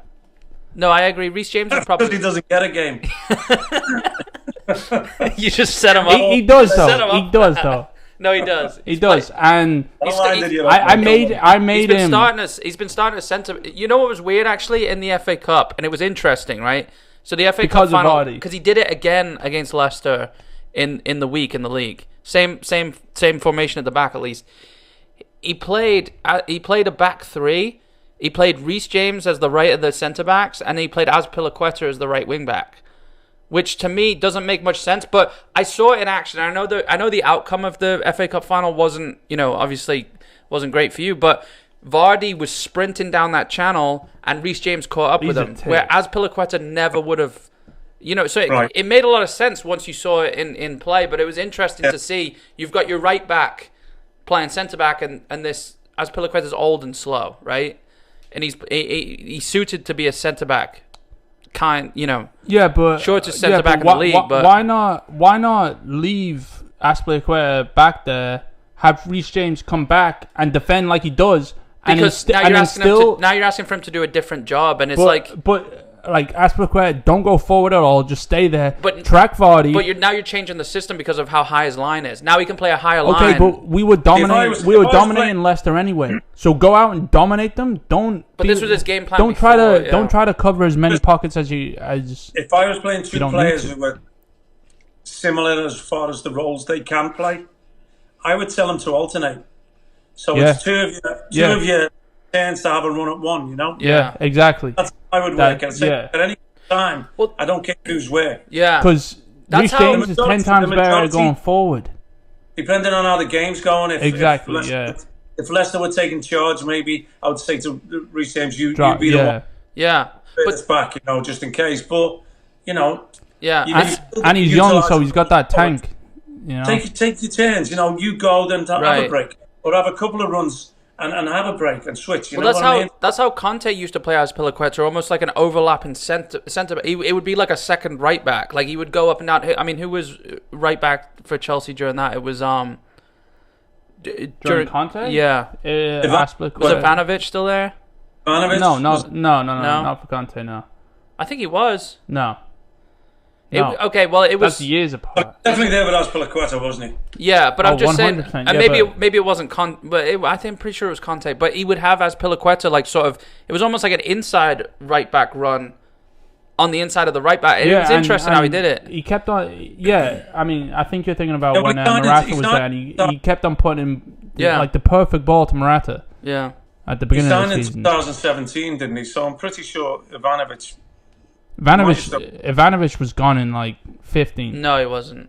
No, I agree. Reece James is probably... Because he doesn't get a game. You just set him up. He does though. No, he does. He does. And I made him. He's been starting to center. You know what was weird actually in the FA Cup, and it was interesting, right? So the FA Cup final, because he did it again against Leicester in the week in the league. Same formation at the back at least. He played a back three. He played Reece James as the right of the centre backs, and he played Azpilicueta as the right wing back, which to me doesn't make much sense. But I saw it in action. I know the outcome of the FA Cup final wasn't, obviously wasn't great for you, but Vardy was sprinting down that channel, and Reece James caught up with him, where Azpilicueta never would have. So it made a lot of sense once you saw it in play. But it was interesting to see. You've got your right back playing centre back, and this Azpilicueta's old and slow, right? And he's suited to be a centre back, shortest centre back in the league. But why not leave Azpilicueta back there? Have Reece James come back and defend like he does, because now you're asking for him to do a different job, and it's like Azpilicueta, don't go forward at all. Just stay there. But track Vardy. But you're changing the system because of how high his line is. Now he can play a higher line. Okay, but we were dominating Leicester anyway. So go out and dominate them. This was his game plan. Don't try to cover as many pockets as you. If I was playing two players who were similar as far as the roles they can play, I would tell them to alternate. So it's two of you chance to have a run at one, Yeah, exactly. That's how I would work. I'd say at any time, I don't care who's where. Yeah. Because Reece James is 10 times better going forward. Depending on how the game's going. If Leicester were taking charge, maybe I would say to Reece James, you be the one. Yeah. But it's back, just in case. But, Yeah. And he's young, so he's got that tank. Take your turns. You go, then have a break. Or have a couple of runs. And have a break and switch. That's how Kante used to play as Azpilicueta, almost like an overlapping centre. It would be like a second right back. Like he would go up and down. I mean, who was right back for Chelsea during that? It was During Kante? Yeah. Was Ivanovic still there? Ivanovic? No, not for Kante, no. I think he was. No. Okay, well, it was... That's years apart. Definitely there with Azpilicueta, wasn't he? Yeah, but I'm just saying... And yeah, maybe it wasn't Kante, but I'm pretty sure it was Kante. But he would have Azpilicueta, like, sort of... It was almost like an inside right-back run on the inside of the right-back. It was interesting how he did it. He kept on... Yeah, I mean, I think you're thinking about when Morata was there, and he kept on putting like, the perfect ball to Morata. Yeah. At the beginning of the season. season. He signed in 2017, didn't he? So I'm pretty sure Ivanovic was gone in like 15. No, he wasn't.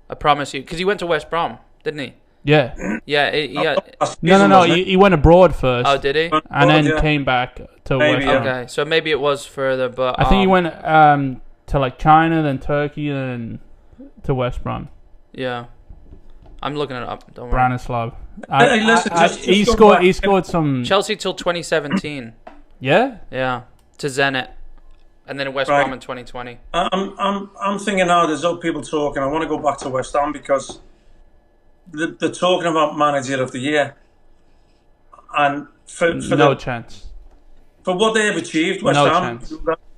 I promise you, because he went to West Brom, didn't he? Yeah. Yeah. No. He went abroad first. Oh, did he? And then came back to West Brom. Okay, so maybe it was further, but I think he went to like China, then Turkey, and then to Brom. Yeah. I'm looking it up. Don't worry. Branislav. He scored some Chelsea till 2017. Yeah. Yeah. To Zenit. And then West Brom in 2020. I'm thinking now. There's other people talking. I want to go back to West Ham because they're talking about manager of the year, and for no chance for what they have achieved. West Ham,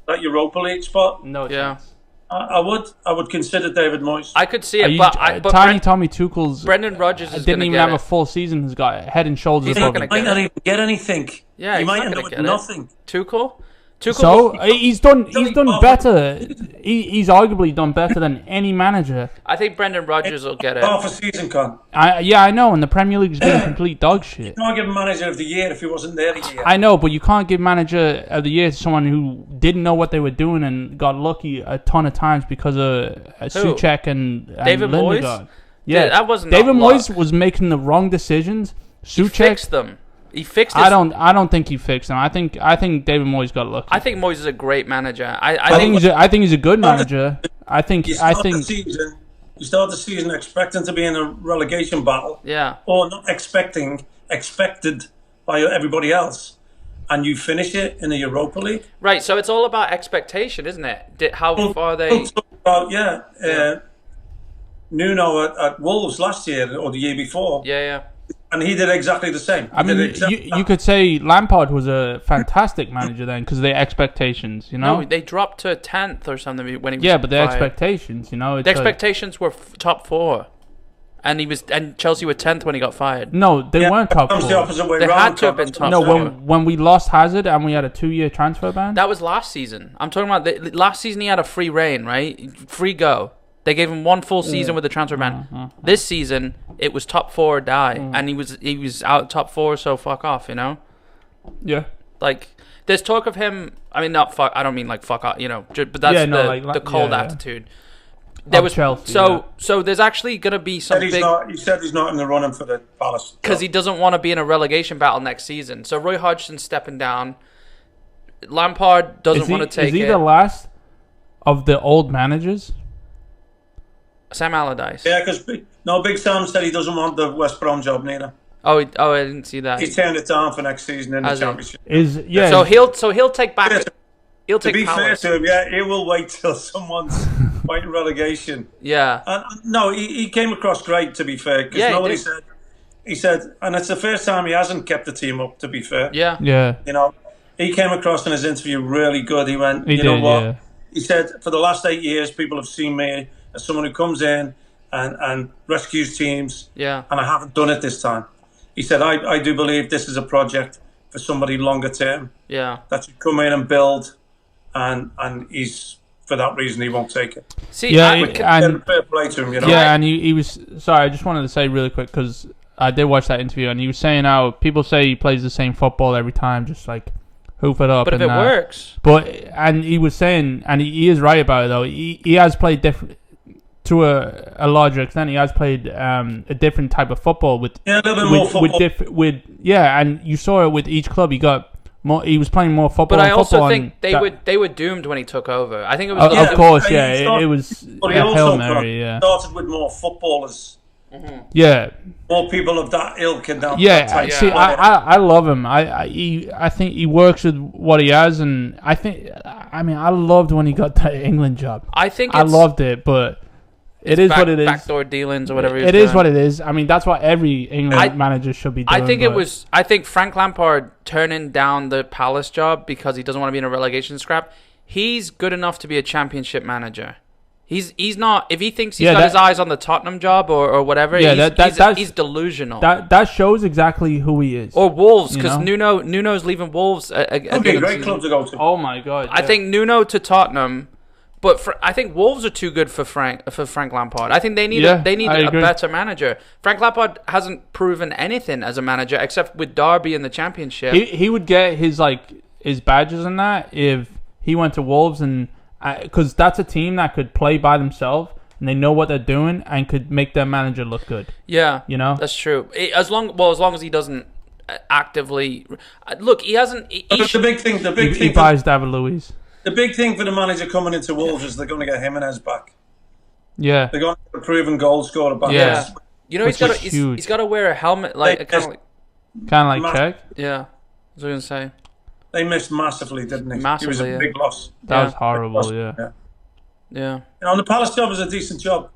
that Europa League spot. No chance. I would consider David Moyes. I could see it, but Tommy Tuchel's Brendan Rodgers didn't even have a full season. He's got head and shoulders above him. He might not even get anything. Yeah, he might end up with nothing. Tuchel. So he's done better. He's arguably done better than any manager. I think Brendan Rodgers will get it. Half a season, Con. I know, and the Premier League's been complete dog shit. You can't give him manager of the year if he wasn't there a year. I know, but you can't give manager of the year to someone who didn't know what they were doing and got lucky a ton of times because of Souček and David Lindegaard. Moyes. Yeah, that wasn't David Moyes was making the wrong decisions. He fixed them. He fixed it. I don't think he fixed them. I think David Moyes got lucky. I think Moyes is a great manager. I think he's a good manager. You start the season expecting to be in a relegation battle. Yeah. Or not expected by everybody else. And you finish it in the Europa League. Right, so it's all about expectation, isn't it? How far they... Nuno at Wolves last year or the year before. Yeah. And he did exactly the same. I mean, you could say Lampard was a fantastic manager then because of their expectations, you know? No, they dropped to 10th or something when he was but their expectations, you know? The expectations were top 4. And Chelsea were 10th when he got fired. No, they weren't top 4. The opposite way they round, had to have been top 4. No, when we lost Hazard and we had a 2-year transfer ban? That was last season. I'm talking about last season he had a free reign, right? Free go. They gave him one full season with the transfer ban. This season, it was top 4 or die, and he was out top 4, so fuck off, you know? Yeah. Like, there's talk of him. I mean, not fuck. I don't mean like fuck off, you know. But that's the cold attitude. There was Chelsea, so there's actually gonna be some big. He said he's not in the running for the Palace because he doesn't want to be in a relegation battle next season. So Roy Hodgson's stepping down. Lampard doesn't want to take it. Is he the last of the old managers? Sam Allardyce. Yeah, because Big Sam said he doesn't want the West Brom job neither. Oh, I didn't see that. He turned it down for next season in the Championship. So he'll take back. He'll take. To be Palace. fair to him, he will wait till someone's fighting relegation. Yeah. No, he came across great. To be fair, because nobody said. He said, and it's the first time he hasn't kept the team up. To be fair. Yeah. You know, he came across in his interview really good. He went, you know what? Yeah. He said, for the last 8 years, people have seen me as someone who comes in and rescues teams. Yeah. And I haven't done it this time. He said, I do believe this is a project for somebody longer term. Yeah. That should come in and build, and he's, for that reason, he won't take it. See, fair play to him, you know? Yeah, and he was, sorry, I just wanted to say really quick, because I did watch that interview, and he was saying how people say he plays the same football every time, just like hoof it up. But if it works. And he was saying, and he is right about it though, he has played different. To a larger extent, he has played a different type of football with a little bit more football. And you saw it with each club. He was playing more football. But I also think they were doomed when he took over. I think it was. Of course, it was a Hail Mary. Yeah, started with more footballers. Mm-hmm. Yeah, more people of that ilk and that. Yeah, see, I love him. I think he works with what he has, and I loved when he got the England job. I think I loved it, but. It is what it is. Backdoor dealings or whatever. It is what it is. I mean, that's what every England manager should be doing. I think Frank Lampard turning down the Palace job because he doesn't want to be in a relegation scrap. He's good enough to be a Championship manager. He's not. If he thinks he's got his eyes on the Tottenham job or whatever, he's delusional. That shows exactly who he is. Or Wolves, because Nuno's leaving Wolves. Would be a great club to go to. Oh my god! I think Nuno to Tottenham, but I think Wolves are too good for Frank Lampard. I think they need a better manager. Frank Lampard hasn't proven anything as a manager except with Derby in the Championship. He would get his badges and that if he went to Wolves, and because that's a team that could play by themselves and they know what they're doing and could make their manager look good. Yeah, that's true. As long as he doesn't actively look, he hasn't. The big thing. He buys David Luiz. The big thing for the manager coming into Wolves is they're going to get Jimenez back. Yeah, they're going to get a proven goal scorer back. Yeah, he's got to wear a helmet kind of like Czech. Yeah, what was I going to say? They missed massively, didn't they? Massively, it was a big loss. That was horrible, yeah. The Palace job is a decent job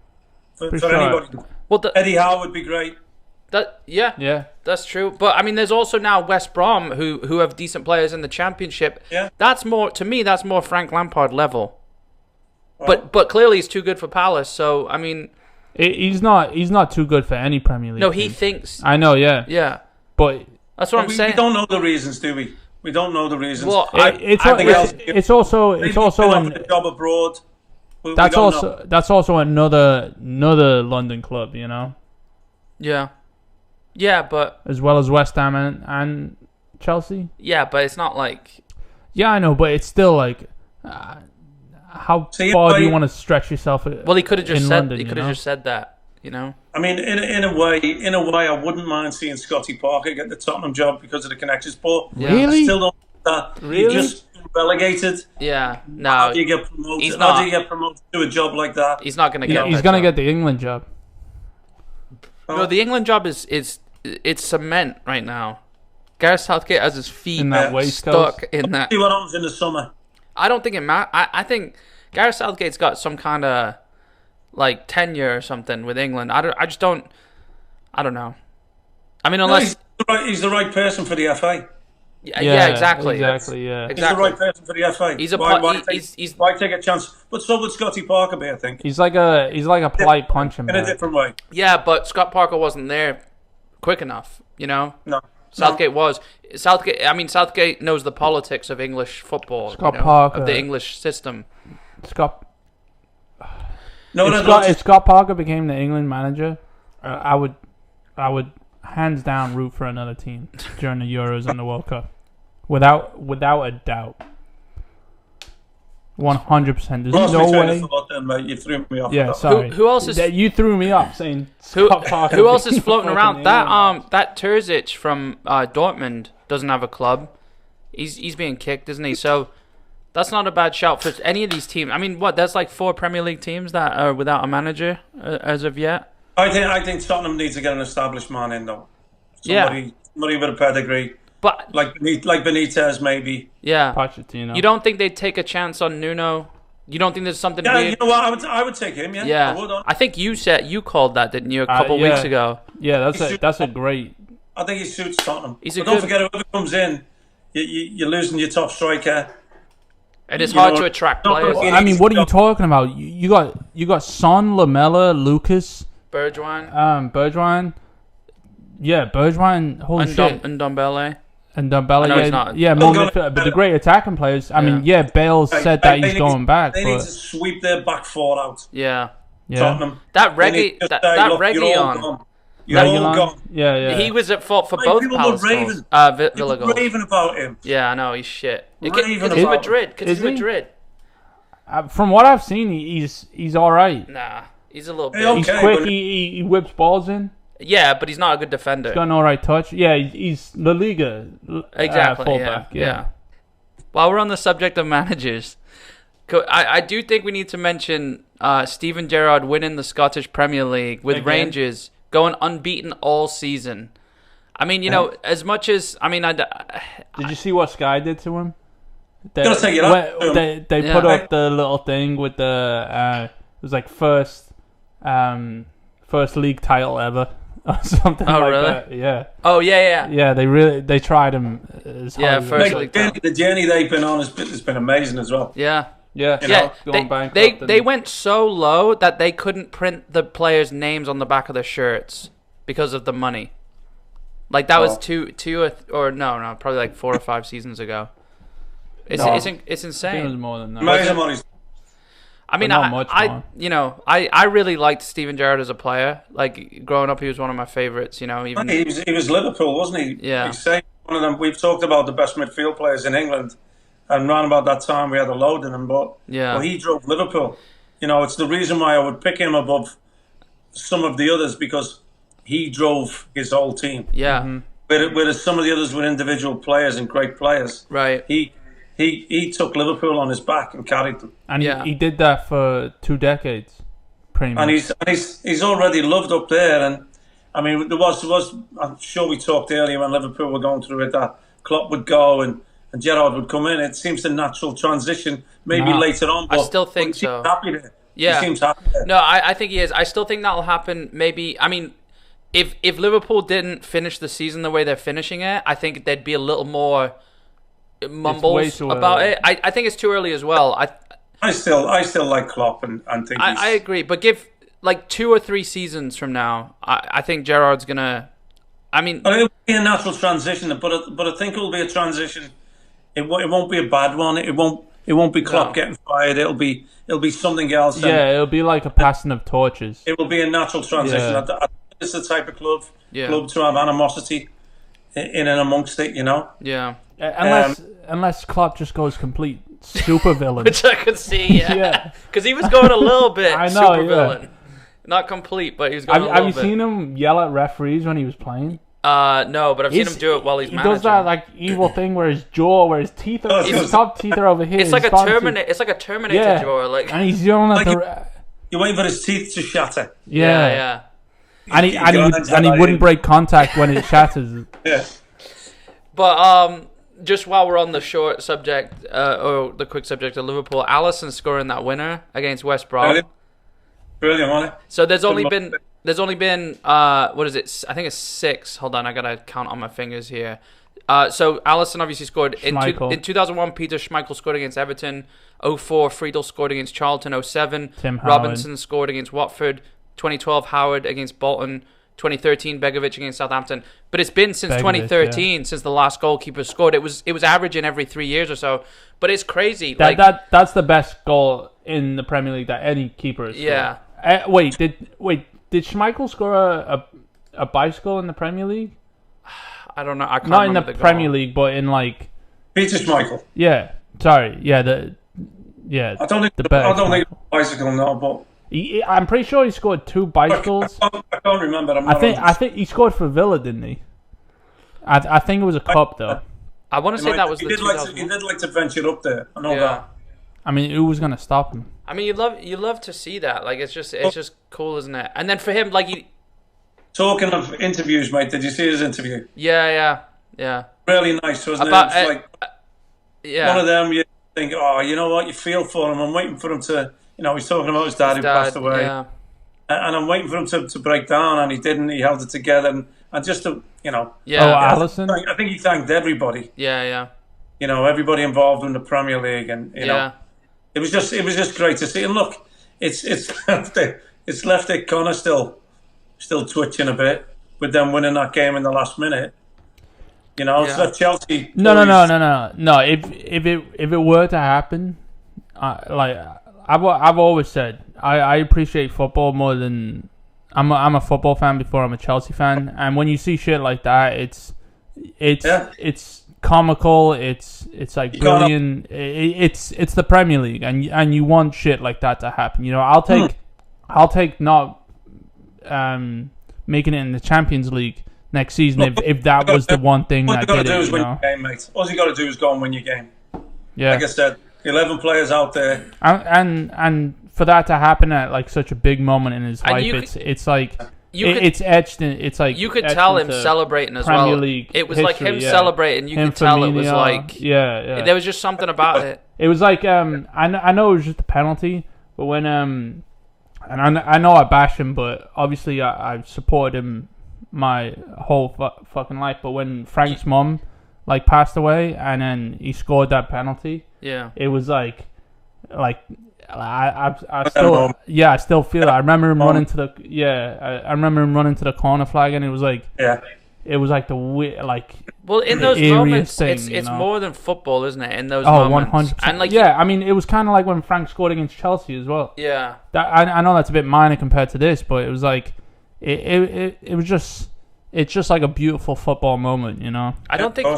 for anybody. Well, Eddie Howe would be great. That's true. But I mean, there's also now West Brom who have decent players in the Championship. Yeah, that's more Frank Lampard level. Well, but clearly he's too good for Palace. So I mean, he's not too good for any Premier League. No, team. He thinks. I know, yeah, but that's what I'm saying. We don't know the reasons, do we? We don't know the reasons. Well, it's also a job abroad. That's also another London club, Yeah, but as well as West Ham and Chelsea. Yeah, but it's not like. Yeah, I know, but it's still like. How far do you want to stretch yourself? Well, he could have just said. London, he could have just said that. I mean, in a way, I wouldn't mind seeing Scotty Parker get the Tottenham job because of the connections. But really, I still don't think that. Really, just relegated. Yeah, no. How do you get promoted? He's not. How do you get promoted to a job like that? He's not going to get. He's going to get the England job. No, the England job is cement right now. Gareth Southgate has his feet in that stuck in that. See what happens in the summer. I don't think it matters. I think Gareth Southgate's got some kind of tenure or something with England. I don't know. I mean, unless he's the right person for the FA. Yeah, exactly. He's the right person for the FA. Why take a chance? But so would Scotty Parker be, I think. He's like a polite punching in a different way. Yeah, but Scott Parker wasn't there quick enough. No. Southgate was. Southgate knows the politics of English football. Parker, of the English system. If Scott Parker became the England manager, I would hands down root for another team during the Euros and the World Cup, without a doubt. 100%. There's no way. You threw me off. Yeah, sorry. Who else is? You threw me off saying Scott Parker. Who else is floating around? That Terzic from Dortmund doesn't have a club. He's being kicked, isn't he? So that's not a bad shout for any of these teams. I mean, there's 4 Premier League teams that are without a manager as of yet. I think Tottenham needs to get an established man in though. Somebody with a pedigree. But like Benitez, maybe. Yeah. Pochettino. You don't think they'd take a chance on Nuno? You don't think there's something? Yeah, weird? You know what? I would take him. Yeah. I would. I think you called that, didn't you, a couple weeks ago? Yeah, that's a great. I think he suits Tottenham. Don't forget, whoever comes in, you're losing your top striker. And it's hard to attract players. I mean, what are you talking about? You got Son, Lamella, Lucas, Bergwijn. Yeah, Bergwijn. Holy shit. And Ndombele. And Ndombele, more midfield, but the great attacking players. I mean, Bale said that he's going back. They need to sweep their back 4 out. Yeah. Tottenham. That Reggie on. You're all gone. Yeah. He was at fault for both Palace goals. Villa goals. Raving about him. Yeah, I know, he's shit. Because Is he's Madrid. From what I've seen, he's all right. Nah, he's a little bit. He's quick. He whips balls in. Yeah, but he's not a good defender. He's got an all right touch. Yeah, he's La Liga fullback. Yeah. While we're on the subject of managers, I do think we need to mention Steven Gerrard winning the Scottish Premier League with Rangers, going unbeaten all season. I mean, as much as did you see what Sky did to him? They put up the little thing with the it was first first league title ever or something like really? that. Yeah. Oh yeah. Yeah, they tried him as hard as first they league could. The journey they've been on has been amazing as well. Yeah. Yeah, You know, going bankrupt They went so low that they couldn't print the players' names on the back of their shirts because of the money. Like that was probably like 4 or 5 seasons ago. It's I insane. think it was more than that. Amazing money. I mean, not much more. I really liked Steven Gerrard as a player. Like growing up, he was one of my favorites. You know, even He was Liverpool, wasn't he? Yeah. One of them. We've talked about the best midfield players in England, and round about that time we had a load of them. But he drove Liverpool. You know, it's the reason why I would pick him above some of the others, because he drove his whole team. Yeah. Mm-hmm. Whereas some of the others were individual players and great players. Right. He took Liverpool on his back and carried them. And he did that for 2 decades, pretty much. And he's already loved up there. And I mean, there was I'm sure we talked earlier when Liverpool were going through it, that Klopp would go and Gerrard would come in. It seems a natural transition, maybe later on. But I still think so. Happy there. Yeah. He seems happy there. No, I think he is. I still think that'll happen. Maybe. I mean, if Liverpool didn't finish the season the way they're finishing it, I think there'd be a little more mumbles about it. I think it's too early as well. I still like Klopp and think I agree, but give like 2 or 3 seasons from now, I think Gerrard's gonna. I mean, it'll be a natural transition, but I think it will be a transition. It won't be a bad one. It won't be Klopp getting fired. It'll be something else. Yeah, it'll be like a passing of torches. It will be a natural transition. Yeah. It's the type of club to have animosity in and amongst it, you know. Yeah. Unless Klopp just goes complete super villain, which I could see, because he was going a little bit I know, super villain, not complete, but he was going a little bit. Have you seen him yell at referees when he was playing? No, but I've seen him do it while he's managing. He does that like evil thing where his teeth are, his top teeth are over here. It's like a Terminator. It's like a Terminator jaw, like. And he's yelling at you're waiting for his teeth to shatter. Yeah. And he wouldn't break contact when it shatters. Yeah. But just while we're on the short subject, or the quick subject of Liverpool, Alisson scoring that winner against West Brom. Brilliant, wasn't it? So there's only been what is it? I think it's 6. Hold on, I gotta count on my fingers here. So Alisson obviously scored in 2001. Peter Schmeichel scored against Everton. 2004, Friedel scored against Charlton. 2007, Tim Robinson scored against Watford. 2012, Howard against Bolton. 2013, Begovic against Southampton. But it's been since 2013 since the last goalkeeper scored. It was averaging every 3 years or so. But it's crazy. That's the best goal in the Premier League that any keeper has scored. Yeah. Did Schmeichel score a bicycle in the Premier League? I don't know. I can't Not in remember the Premier League, but in like Peter Schmeichel. Yeah. Sorry. Yeah. I don't think bicycle now, but I'm pretty sure he scored 2 bicycles. I can't remember. I think he scored for Villa, didn't he? I think it was a cup though. I want to say that was he the did like to venture up there. I know that. I mean, who was gonna stop him? I mean, you love to see that. Like it's just cool, isn't it? And then for him, like talking of interviews, mate, did you see his interview? Yeah. Really nice, wasn't it? It's one of them. You think, oh, you know what? You feel for him. I'm waiting for him to. You know, he's talking about his dad who passed away. Yeah. And I'm waiting for him to break down, and he didn't. He held it together, and just to, Yeah. Oh, Alisson. I think he thanked everybody. Yeah. You know, everybody involved in the Premier League, and you know, it was just great to see. And look, it's left it Conor still twitching a bit with them winning that game in the last minute. You know, it's left Chelsea. No. If it were to happen, I've always said I appreciate football more than I'm a football fan before I'm a Chelsea fan, and when you see shit like that, it's comical. It's like brilliant. It's the Premier League, and you want shit like that to happen. You know, I'll take not making it in the Champions League next season if that was the one thing that did it. Win your game, mate. All you got to do is go and win your game. Yeah, like I said, 11 players out there, and for that to happen at like such a big moment in his life, it's like it's etched in. It's like you could tell him celebrating as Premier well. League it was history, like him celebrating. You could tell it was like there was just something about it. It was like I know it was just a penalty, but when and I know I bash him, but obviously I've supported him my whole fucking life. But when Frank's mum like passed away, and then he scored that penalty, it was like I still feel it. I remember him running to the I remember him running to the corner flag, and it was like it was like well, in those moments, it's more than football, isn't it? In those moments, 100%. And I mean, it was kind of like when Frank scored against Chelsea as well. Yeah, I know that's a bit minor compared to this, but it was like it was just it's just like a beautiful football moment, you know. I don't think.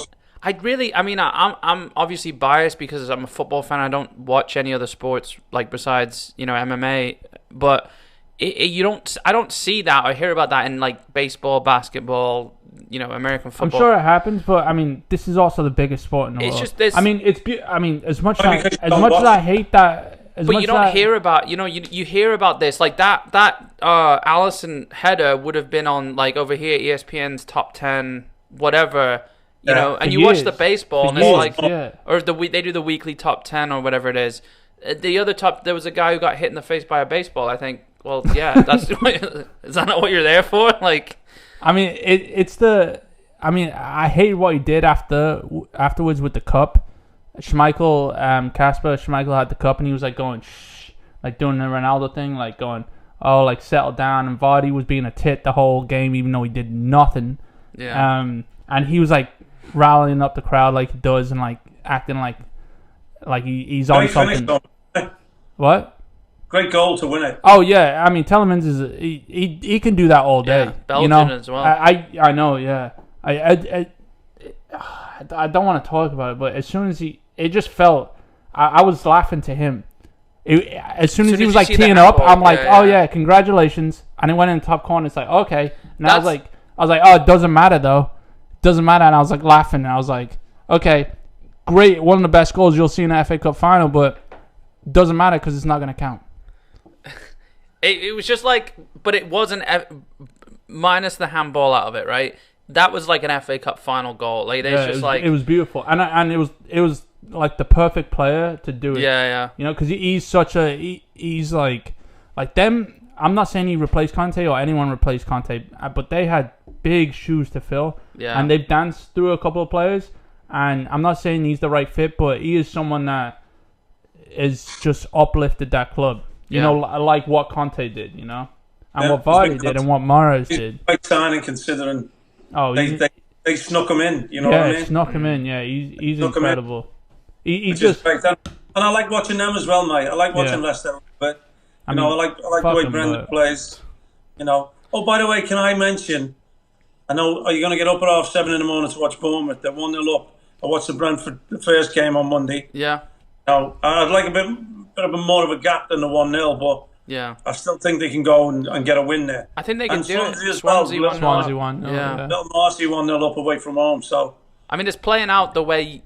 I'm obviously biased because I'm a football fan. I don't watch any other sports like besides MMA, but I don't see that or hear about that in like baseball, basketball, American football. I'm sure it happens, but I mean, this is also the biggest sport in the world. It's just this. I mean, as much as I hate that, but you don't hear about you hear about this like that Alisson header would have been on like over here ESPN's top 10 whatever. And you watch the baseball, and it's like, or they do the weekly top 10 or whatever it is. The other there was a guy who got hit in the face by a baseball. I think. Well, yeah, that's is that not what you're there for? Like, I mean, I hate what he did afterwards with the cup. Kasper Schmeichel had the cup, and he was like going shh, like doing the Ronaldo thing, like going, oh, like settle down. And Vardy was being a tit the whole game, even though he did nothing. Yeah. And he was like rallying up the crowd like he does, and like acting like he's on something. What? Great goal to win it. Oh yeah, I mean Telemans he can do that all day. Yeah, Belgian as well. I know. Yeah, I don't want to talk about it, but as soon as it just felt, I was laughing to him. As soon as he was like teeing up, I'm like, oh yeah, congratulations, and it went in the top corner. It's like okay, and I was like, oh, it doesn't matter though. Doesn't matter, and I was like laughing, and I was like, okay, great, one of the best goals you'll see in the FA Cup final, but doesn't matter because it's not going to count. It was just like, but it wasn't minus the handball out of it, right? That was like an FA Cup final goal. Like it was beautiful, and it was like the perfect player to do it. Yeah. Because he's such he's like them. I'm not saying he replaced Kante or anyone replaced Kante, but they had big shoes to fill. Yeah. And they've danced through a couple of players, and I'm not saying he's the right fit, but he is someone that is just uplifted that club. You know, like what Kante did, and what Vardy did, and what Mahrez did. Quite signing considering they snuck him in, what I mean? Snuck him in, yeah. He's incredible. He's just... And I like watching them as well, mate. I like watching Leicester, but... I like the way Brendan plays. Oh, by the way, can I mention? I know. Are you going to get up at 7:30 in the morning to watch Bournemouth? They're 1-0 up. I watched the first game on Monday. Yeah. I'd like a bit of more of a gap than the 1-0, but I still think they can go and get a win there. I think they can do it. Swansea won. Yeah. Little Marcy 1-0 up away from home. So I mean, it's playing out the way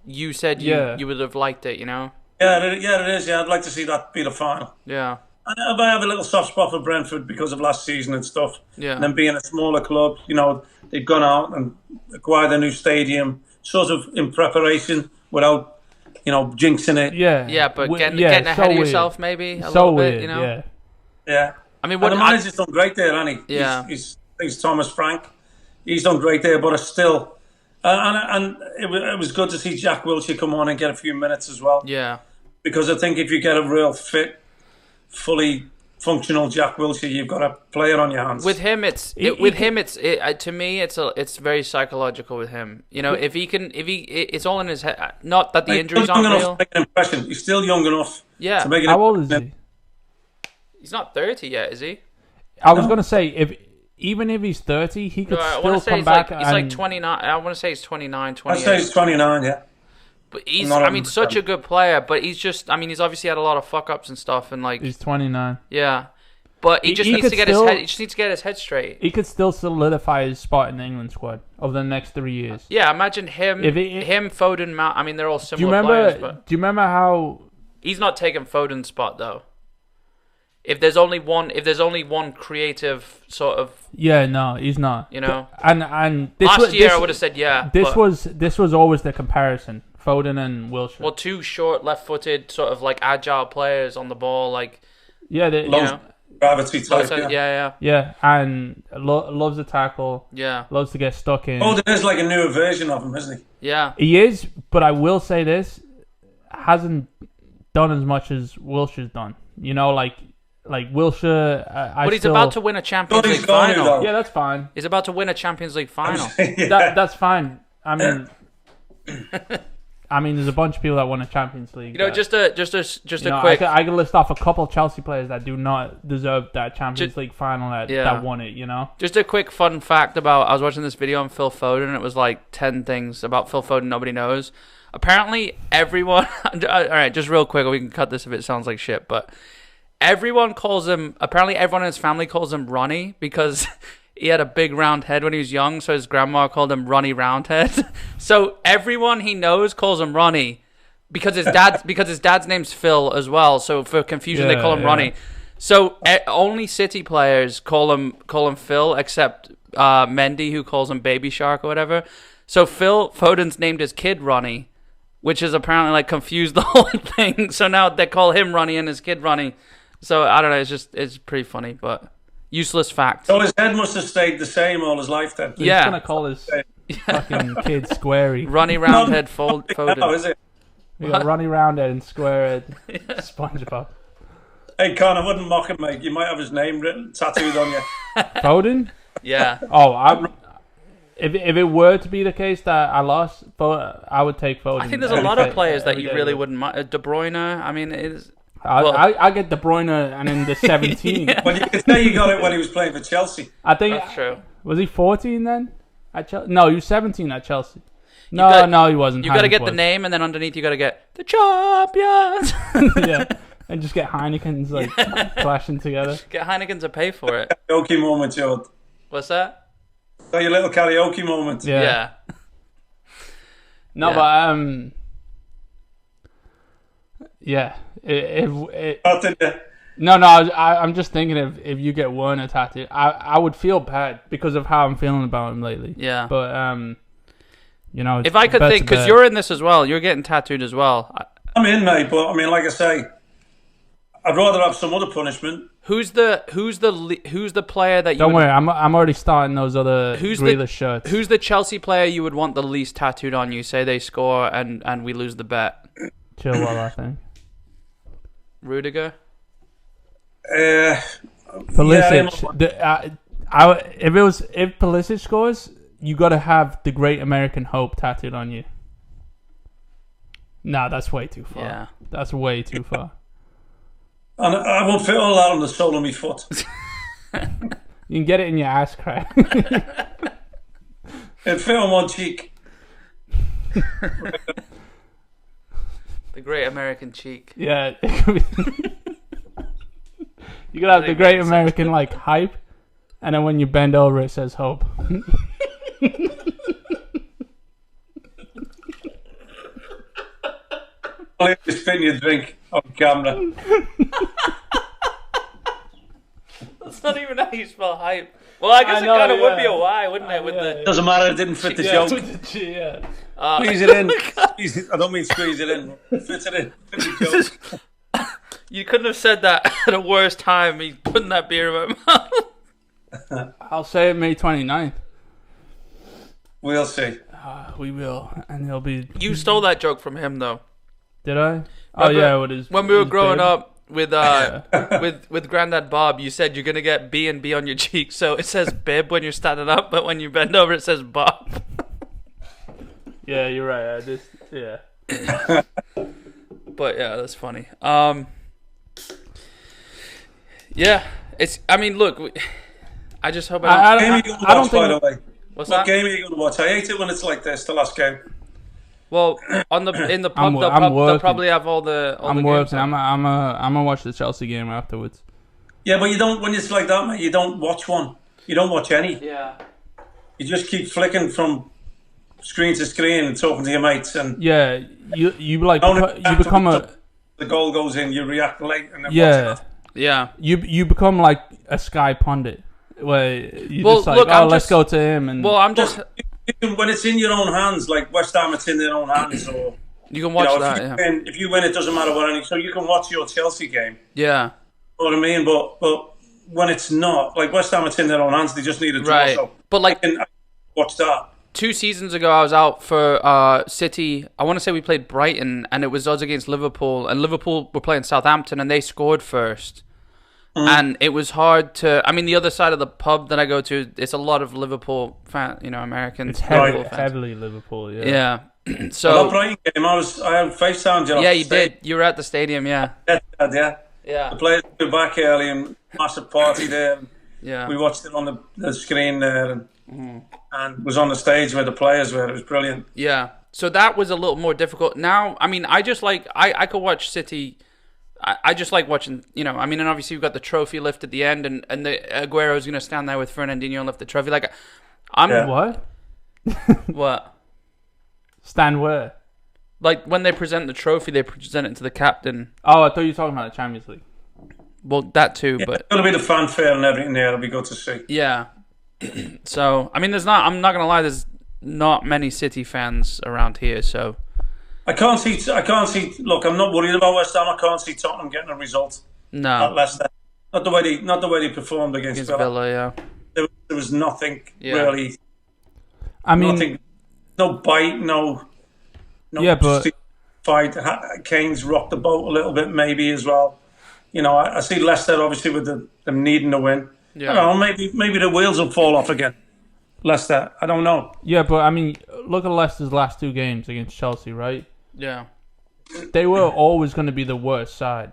you said you would have liked it. Yeah, it is. Yeah, I'd like to see that be the final. Yeah. And I have a little soft spot for Brentford because of last season and stuff. Yeah. And then being a smaller club, they've gone out and acquired a new stadium, sort of in preparation without, jinxing it. Yeah. Yeah, but getting ahead of yourself maybe a little bit, Yeah. I mean, the manager's done great there, hasn't he? Yeah. He's Thomas Frank. He's done great there, but it's still... And it was good to see Jack Wilshere come on and get a few minutes as well. Yeah. Because I think if you get a real fit, fully functional Jack Wilshere, you've got a player on your hands. With him, to me, it's very psychological with him. If he it's all in his head. Not that the injuries aren't real. To make an impression. He's still young enough. Yeah. To make How old is he? He's not 30 yet, is he? I was gonna say even if he's 30, he could still come back. He's like 29. I want to say he's 29, 28. I'd say he's 29, yeah. But he's, such a good player. But he's just, he's obviously had a lot of fuck-ups and stuff. And like, he's 29. Yeah. But he just needs to get his head. He just needs to get his head straight. He could still solidify his spot in the England squad over the next 3 years. Yeah, imagine him, Foden, Mount. They're all similar players. But do you remember how he's not taking Foden's spot though? If there's only one creative sort of... Yeah, no, he's not. And this last year I would have said yeah. This was always the comparison, Foden and Wilshere. Well, two short, left-footed, sort of like agile players on the ball, like... Yeah, Gravity type, Yeah, and loves the tackle. Yeah. Loves to get stuck in. Oh, there's like a newer version of him, isn't he? Yeah. He is, but I will say this, hasn't done as much as Wilshire's done. You know, like Wilshere... but he's about to win a Champions League final. Yeah, that's fine. He's about to win a Champions League final. That's fine. I mean... there's a bunch of people that won a Champions League. You know, just a quick... I can list off a couple of Chelsea players that do not deserve that Champions League final that won it, you know? Just a quick fun fact about... I was watching this video on Phil Foden, and it was like 10 things about Phil Foden nobody knows. Apparently, everyone... Alright, just real quick, we can cut this if it sounds like shit, but... Everyone calls him... Apparently, everyone in his family calls him Ronnie, because... He had a big round head when he was young, so his grandma called him Ronnie Roundhead. So everyone he knows calls him Ronnie because his dad's name's Phil as well. So for confusion, they call him Ronnie. So only City players call him Phil, except Mendy, who calls him Baby Shark or whatever. So Phil Foden's named his kid Ronnie, which is apparently like confused the whole thing. So now they call him Ronnie and his kid Ronnie. So I don't know. It's pretty funny, but. Useless fact. So his head must have stayed the same all his life then. He's going to call his fucking kid Squarey. Ronnie Roundhead Foden. No, is it? We got Ronnie Roundhead and Squarehead. SpongeBob. Hey, Con, I wouldn't mock him, mate. You might have his name tattooed on you. Foden? Yeah. Oh, if it were to be the case that I lost, I would take Foden. I think there's a lot of players that you really wouldn't mind. De Bruyne, I mean, it is... I get De Bruyne and in the 17. Yeah. Well, you could say you got it when he was playing for Chelsea. I think that's true. Was he 14 then? At Chelsea? No, he was 17 at Chelsea. No, he wasn't. You got to get the name, and then underneath you got to get the champions. Yeah, and just get Heineken's like clashing together. Get Heineken to pay for it. Karaoke moment, Jod. What's that? Got your little karaoke moment. Yeah. No, but yeah. I'm just thinking if you get Werner tattooed, I would feel bad because of how I'm feeling about him lately. Yeah. But you know, if I could think, because you're in this as well, you're getting tattooed as well. I'm in, mate, but I mean, like I say, I'd rather have some other punishment. Who's the player that you? Don't worry, I'm already starting those other Grealish shirts. Who's the Chelsea player you would want the least tattooed on you? Say they score and we lose the bet. Chilwell, I think. Rudiger. Pulisic. If Pulisic scores, you got to have the Great American Hope tattooed on you. Nah, that's way too far. Yeah, that's way too far. And I won't fit all that on the sole of my foot. You can get it in your ass crack. It'd fit on one cheek. The Great American Cheek. Yeah. You gotta have the Great American like hype, and then when you bend over, it says hope. I'll just spin your drink on camera. That's not even how you spell hype. Well, I guess it kind of would be a Y, wouldn't it? With the doesn't matter. It didn't fit the joke. Yeah. Squeeze it in. I don't mean squeeze it in. Fit it in. Fit the joke. You couldn't have said that at a worse time. Me putting that beer in my mouth. I'll say it May 29th. We'll see. We will, and he'll be. You stole that joke from him, though. Did I? Oh yeah, what is? When we were growing up with with Grandad Bob, you said you're gonna get B and B on your cheek, so it says bib when you're standing up, but when you bend over, it says Bob. Yeah, you're right. Yeah. But yeah, that's funny. Yeah, it's. I mean, look, I just hope I don't think. By the way, what game are you going to watch? I hate it when it's like this. The last game. Well, in the pub, they'll probably have all the. I'm working. I'm gonna watch the Chelsea game afterwards. Yeah, but you don't. When it's like that, mate, you don't watch one. You don't watch any. Yeah. You just keep flicking from screen to screen and talking to your mates, and yeah, you become a. The goal goes in. You react late, and then yeah. Yeah, you become like a Sky pundit, where you just like, let's go to him. And I'm just when it's in your own hands, like West Ham, it's in their own hands. Or you can watch if you win, it doesn't matter what any. So you can watch your Chelsea game. Yeah, You know what I mean? But when it's not. Like West Ham, it's in their own hands. They just need a draw. Right. So But like, I can watch that. 2 seasons ago, I was out for City. I want to say we played Brighton, and it was us against Liverpool. And Liverpool were playing Southampton, and they scored first. And it was hard to. I mean, the other side of the pub that I go to, it's a lot of Liverpool Americans. It's heavily Liverpool. Yeah. Yeah. So that Brighton game, I had FaceTimed you. yeah, you did. You were at the stadium. Yeah. Yeah. Yeah. The players were back early and massive party there. Yeah. We watched it on the screen there and was on the stage where the players were. It was brilliant. Yeah. So that was a little more difficult. Now, I mean, I just like I could watch City. I just like watching, and obviously we've got the trophy lift at the end, and the Aguero's going to stand there with Fernandinho and lift the trophy. Like, What? What? Stand where? Like, when they present the trophy, they present it to the captain. Oh, I thought you were talking about the Champions League. Well, that too, Yeah, but it's going to be the fanfare and everything there. It'll be good to see. yeah. So, I mean, I'm not going to lie, there's not many City fans around here, so. I can't see. Look, I'm not worried about West Ham. I can't see Tottenham getting a result No. at Leicester. Not the way they performed against Villa. Yeah. There was nothing really. I mean, nothing. No bite. No. Yeah, but fight. Kane's rocked the boat a little bit, maybe as well. I see Leicester obviously with them needing to win. Yeah. I don't know. Maybe the wheels will fall off again. Leicester. I don't know. yeah, but I mean, look at Leicester's last 2 games against Chelsea, right? Yeah. They were always going to be the worst side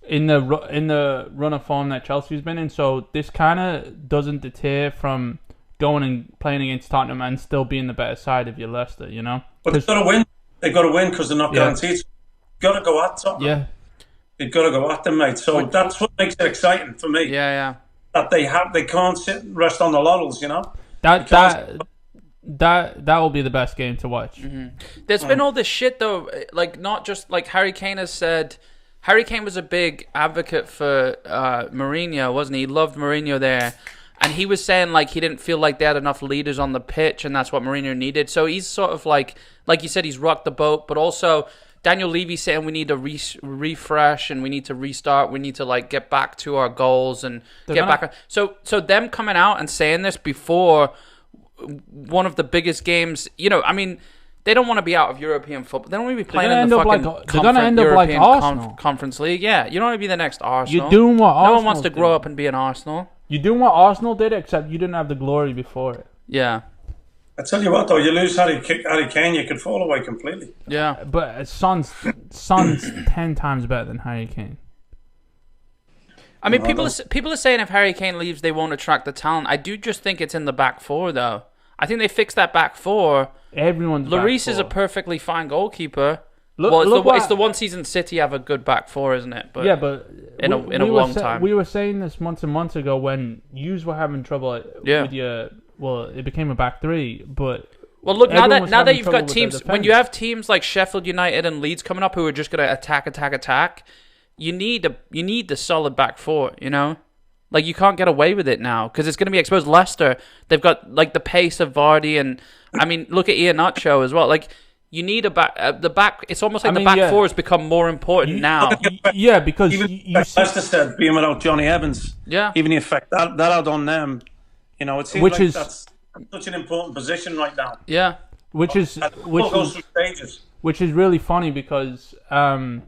in the run of form that Chelsea's been in. So this kind of doesn't deter from going and playing against Tottenham and still being the better side of your Leicester, But they've got to win. They've got to win because they're not guaranteed. You've got to go at Tottenham. Yeah. You've got to go at them, mate. So that's what makes it exciting for me. Yeah. That they can't rest on the laurels, That will be the best game to watch. Mm-hmm. There's been all this shit though, like not just like Harry Kane has said. Harry Kane was a big advocate for Mourinho, wasn't he? He loved Mourinho there, and he was saying like he didn't feel like they had enough leaders on the pitch, and that's what Mourinho needed. So he's sort of like you said, he's rocked the boat, but also Daniel Levy's saying we need to refresh and we need to restart. We need to like get back to our goals and back. So them coming out and saying this before one of the biggest games, I mean, they don't want to be out of European football. They don't want to be playing in the fucking they're going to end up like Arsenal. Conference League. Yeah, you don't want to be the next Arsenal. You're doing what Arsenal. No one wants to grow up and be an Arsenal. You're doing what Arsenal did, except you didn't have the glory before it. Yeah. I tell you what, though, you lose Harry Kane, you could fall away completely. Yeah. But Son's 10 times better than Harry Kane. I mean, people are saying if Harry Kane leaves, they won't attract the talent. I do just think it's in the back four, though. I think they fixed that back four. Everyone's Lloris is a perfectly fine goalkeeper. It's the one season City have a good back four, isn't it? But yeah, but in a long time. We were saying this months and months ago when yous were having trouble with your. Well, it became a back three, but well, look now that you've got teams, when you have teams like Sheffield United and Leeds coming up who are just going to attack, you need the solid back four, Like, you can't get away with it now because it's going to be exposed. Leicester, they've got like the pace of Vardy, and I mean, look at Iheanacho as well. Like, you need a back. The back. It's almost like the back four has become more important now. Yeah, because even Leicester said being without Johnny Evans. Yeah, even the effect that had on them. It seems that's such an important position right now. Yeah, which is really funny because the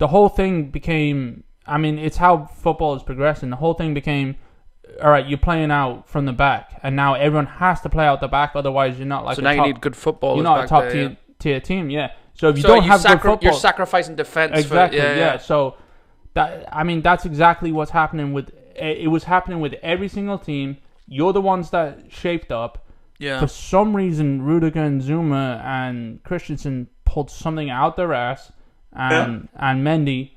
whole thing became. I mean, it's how football is progressing. The whole thing became, all right, you're playing out from the back, and now everyone has to play out the back. Otherwise, you're not like. So now you need good footballers. You're not a top tier team, yeah. So if you don't have good football, you're sacrificing defense. Exactly, yeah. So that's exactly what's happening with. It was happening with every single team. You're the ones that shaped up. Yeah. For some reason, Rudiger and Zuma and Christensen pulled something out their ass, and Mendy,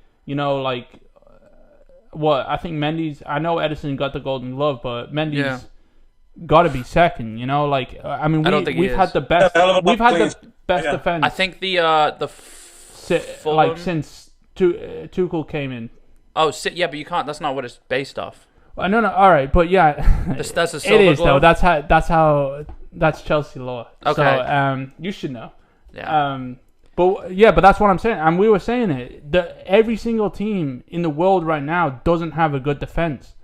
what I think Mendy's. I know Edison got the Golden Glove, but Mendy's got to be second. I mean, we've had the best. We've had the best defense. I think since Tuchel came in. Oh, yeah, but you can't. That's not what it's based off. No, all right, but yeah, that's a silver it is glove. though. That's Chelsea law. Okay, so you should know. Yeah. But that's what I'm saying. And we were saying it. Every single team in the world right now doesn't have a good defense.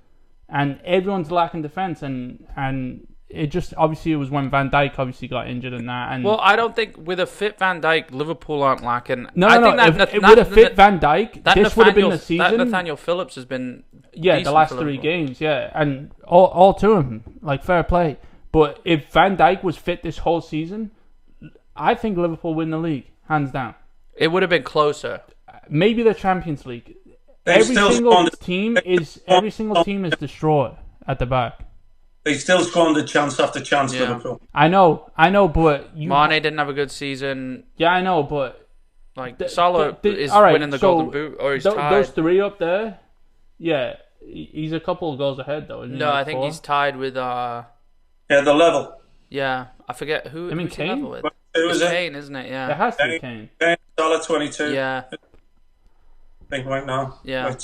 and everyone's lacking defense, and it just obviously it was when Van Dijk obviously got injured and that. And well, I don't think with a fit Van Dijk, Liverpool aren't lacking. No. Think With a fit Van Dijk, this would have been the season. That Nathaniel Phillips has been the last 3 games, and all to him, like fair play. But if Van Dijk was fit this whole season, I think Liverpool win the league hands down. It would have been closer. Maybe the Champions League. Every single team is destroyed at the back. They still squandered chance after chance, Liverpool. I know, but Mane didn't have a good season. Yeah, I know, but like Salah is winning the Golden Boot, or he's tied. Those 3 up there, he's a couple of goals ahead though. Isn't he? No, I think he's tied with the level. Yeah, I forget who. I mean, who's Kane. Level with? It's Kane, isn't it? Yeah, it has to be Kane. Salah 22. Yeah, I think right now. Yeah.